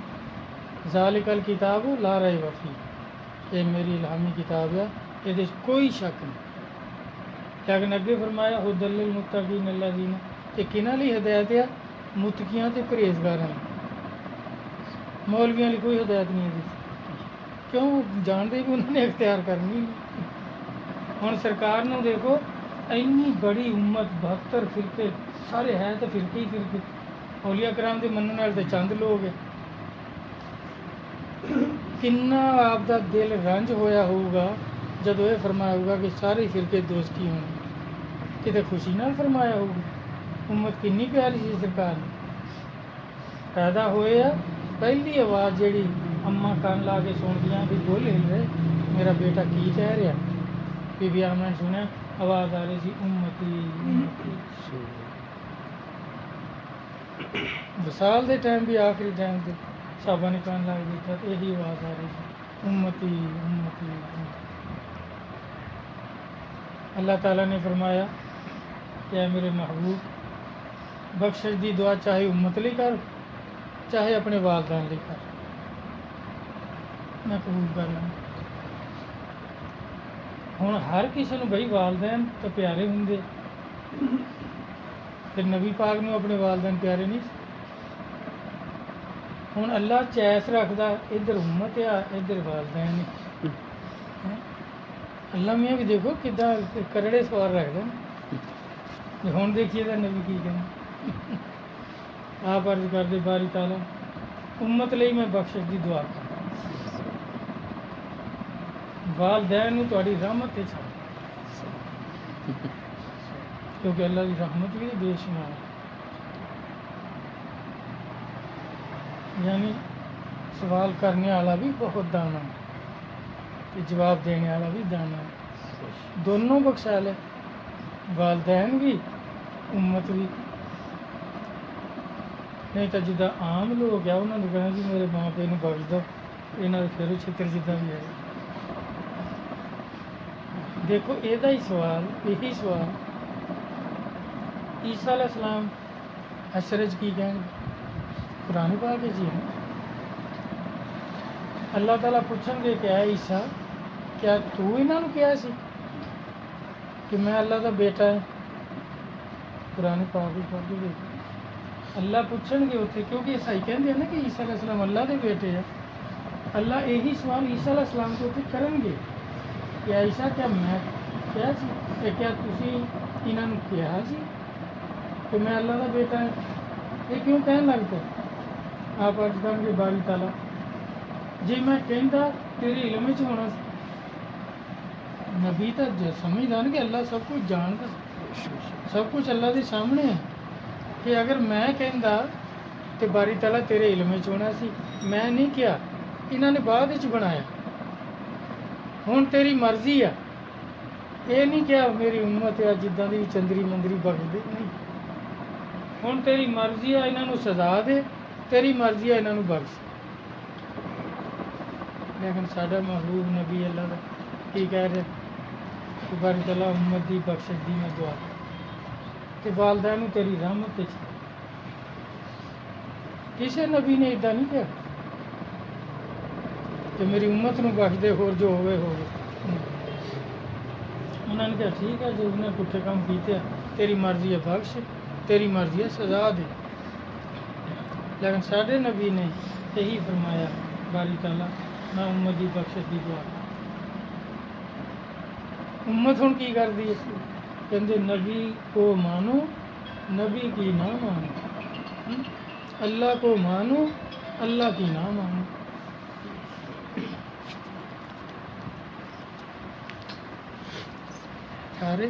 ਜ਼ਾਲਿਕਲ ਕਿਤਾਬ ਲਾ ਰੈਬ ਫੀਹ, ਇਹ ਮੇਰੀ ਇਲਹਾਮੀ ਕਿਤਾਬ ਆ, ਇਹਦੇ 'ਚ ਕੋਈ ਸ਼ੱਕ ਨਹੀਂ। ਲੇਕਿਨ ਅੱਗੇ ਫਰਮਾਇਆ ਹੁਦਲ ਲਿਲ ਮੁੱਤਕੀਨ ਅੱਲਜ਼ੀਨ, ਇਹ ਕਿਹਨਾਂ ਲਈ ਹਦਾਇਤ ਆ? ਮੁਤਕੀਆਂ ਅਤੇ ਪਰਹੇਜ਼ਗਾਰਾਂ ਲਈ। ਮੌਲਵੀਆਂ ਲਈ ਕੋਈ ਹਦਾਇਤ ਨਹੀਂ ਇਹਦੀ। ਕਿਉਂ? ਜਾਣਦੇ ਵੀ ਉਹਨਾਂ ਨੇ ਇਖਤਿਆਰ ਕਰਨੀ ਨਹੀਂ। ਹੁਣ ਸਰਕਾਰ ਨੂੰ ਦੇਖੋ, ਇੰਨੀ ਬੜੀ ਉਮਤ, 72 ਫਿਰਕੇ, ਸਾਰੇ ਹੈ ਤਾਂ ਫਿਰਕੇ ਹੀ ਫਿਰਕੇ। ਔਲੀਆ ਕਰਾਮ ਦੇ ਮੰਨਣ ਵਾਲੇ ਤਾਂ ਚੰਦ ਲੋਕ ਹੈ। ਕਿੰਨਾ ਆਪ ਦਾ ਦਿਲ ਰੰਜ ਹੋਇਆ ਹੋਊਗਾ ਜਦੋਂ ਇਹ ਫਰਮਾਇਆ ਹੋਊਗਾ ਕਿ ਸਾਰੇ ਫਿਰਕੇ ਦੋਸਤੀ ਹੋਣ। ਕਿਤੇ ਖੁਸ਼ੀ ਨਾਲ ਫਰਮਾਇਆ ਹੋਊਗਾ। ਉਮਤ ਕਿੰਨੀ ਪਿਆਰੀ ਸੀ ਸਰਕਾਰ ਨੂੰ। ਪੈਦਾ ਹੋਏ ਆ, ਪਹਿਲੀ ਆਵਾਜ਼ ਜਿਹੜੀ ਅੰਮਾ ਕੰਨ ਲਾ ਕੇ ਸੁਣਦੀਆਂ ਵੀ ਬੋਲ ਹਿਲ ਰਹੇ, ਮੇਰਾ ਬੇਟਾ ਕੀ ਕਹਿ ਰਿਹਾ। ਬੀਬੀ ਆਮਨਾ ਨੇ ਸੁਣਿਆ, ਆਵਾਜ਼ ਆ ਰਹੀ ਸੀ ਉਮਤੀ ਉਮਤੀ। ਵਿਸਾਲ ਦੇ ਟਾਈਮ ਵੀ, ਆਖਰੀ ਟਾਈਮ 'ਤੇ ਸਾਬਾ ਨੇ ਕੰਨ ਲਾ ਕੇ ਦੇਖਿਆ ਤਾਂ ਇਹੀ ਆਵਾਜ਼ ਆ ਰਹੀ ਸੀ ਉਮਤੀ ਉਮਤੀ ਉਮਤੀ। अल्लाह ताला ने फरमाया कि ऐ मेरे महबूब बख्शिश दी दुआ चाहे उम्मत ਲਈ कर, चाहे अपने वालदैन ਲਈ कर, मैं कबूल कर लाਂਗਾ। ਹੁਣ ਹਰ ਕਿਸੇ ਨੂੰ ਬਈ ਵਾਲਦੈਨ ਤਾਂ ਪਿਆਰੇ ਹੁੰਦੇ, ਫਿਰ ਨਬੀ ਪਾਕ ਨੂੰ ਆਪਣੇ ਵਾਲਦੈਨ ਪਿਆਰੇ ਨਹੀਂ। ਹੁਣ ਅੱਲਾ ਚੈਸ ਰੱਖਦਾ, ਇੱਧਰ ਉਮਤ ਆ, ਇੱਧਰ ਵਾਲਦੈਨ ਨੇ। ਅੱਲਾ ਮੀਆਂ ਵੀ ਦੇਖੋ ਕਿੱਦਾਂ ਕਰੜੇ ਸਵਾਰ ਰੱਖਦਾ ਨਾ। ਹੁਣ ਦੇਖੀਏ ਤਾਂ ਨਬੀ ਕੀ ਕਹਿੰਦਾ। ਆਪ ਅਰਜ਼ ਕਰਦੇ ਬਾਰੀ ਤਾਲਾ, ਉਮਤ ਲਈ ਮੈਂ ਬਖਸ਼ਿਸ਼ ਦੀ ਦੁਆ ਕਰ, ਵਾਲਦੈਨ ਨੂੰ ਤੁਹਾਡੀ ਰਹਿਮਤ 'ਤੇ ਛੱਡ, ਕਿਉਂਕਿ ਅੱਲਾ ਦੀ ਰਹਿਮਤ ਵੀ ਬੇਸ਼ੁਮਾਰ ਹੈ। यानी सवाल करने वाला भी बहुत दाना है, जवाब देने वाला भी दाना है। दोनों बख्शाल है, वालदैन भी उम्मत भी। नहीं तो जिदा आम लोग है उन्होंने कहना जी मेरे माँ प्यो को बख्श दो, इन्होंने फिर छित्र जिदा भी है। देखो यदा ही सवाल, यही सवाल ईसा अलैहिस्सलाम हशर की कहेंगे, कुरान पाक जी है। अल्लाह ताला पूछेंगे क्या है ईसा, क्या तू इन्होंने कहा सी कि मैं अल्लाह का बेटा है? कुरान पाक भी पढ़ के देखो। अल्लाह पूछेंगे उत्थे, क्योंकि ईसाई कहते हैं ना कि ईसा अलैहिस्सलाम अल्लाह के बेटे है। अल्लाह यही सवाल ईसा अलैहिस्सलाम को उत्थे करेंगे, क्या ईसा क्या मैं क्या सी, क्या तुसी इन्होंने कहा सी کہ میں اللہ کا بیٹا ہوں. یہ کیوں کہنے لگ پے؟ آپ اج کہیں گے باری تعالیٰ جی میں کہندا تیرے علم وچ ہونا سی. نبی تو سمجھدا نا کہ اللہ سب کچھ جاندا، سب کچھ اللہ دے سامنے ہے. کہ اگر میں کہندا تو باری تعالیٰ تیرے علم وچ ہونا سی. میں نہیں کیا، انہاں نے بعد وچ بنایا. ہن تیری مرضی ہے. یہ نہیں کیا میری امت ہے جداں دی چندری مندری بخش دے، نہیں. ہن تیری مرضی ہے انہاں نوں سزا دے، تیری مرضی ہے انہاں نوں بخش. لیکن ساڈا محبوب نبی اللہ دا کی کہہ رہے کہ باری تعالیٰ امت دی بخشش دی میں دعا کہ والدین نوں تیری رحمت تے چھڈ. کسی نبی نے ادا نہیں کیا کہ میری امت نوں بخش دے، ہور جو ہوئے ہوگے. انہوں نے کہا ٹھیک ہے جو انہیں پٹھے کام کیتے ہیں تیری مرضی ہے بخش، تیری مرضی ہے سزا دے. لیکن ساڈے نبی نے یہی فرمایا باری تعالیٰ میں امت دی بخشش دی دعا. امت ہن کی کر دی؟ کہندے نبی کو مانو، نبی کی نہ مانو. اللہ کو مانو، اللہ کی نہ مانو. سارے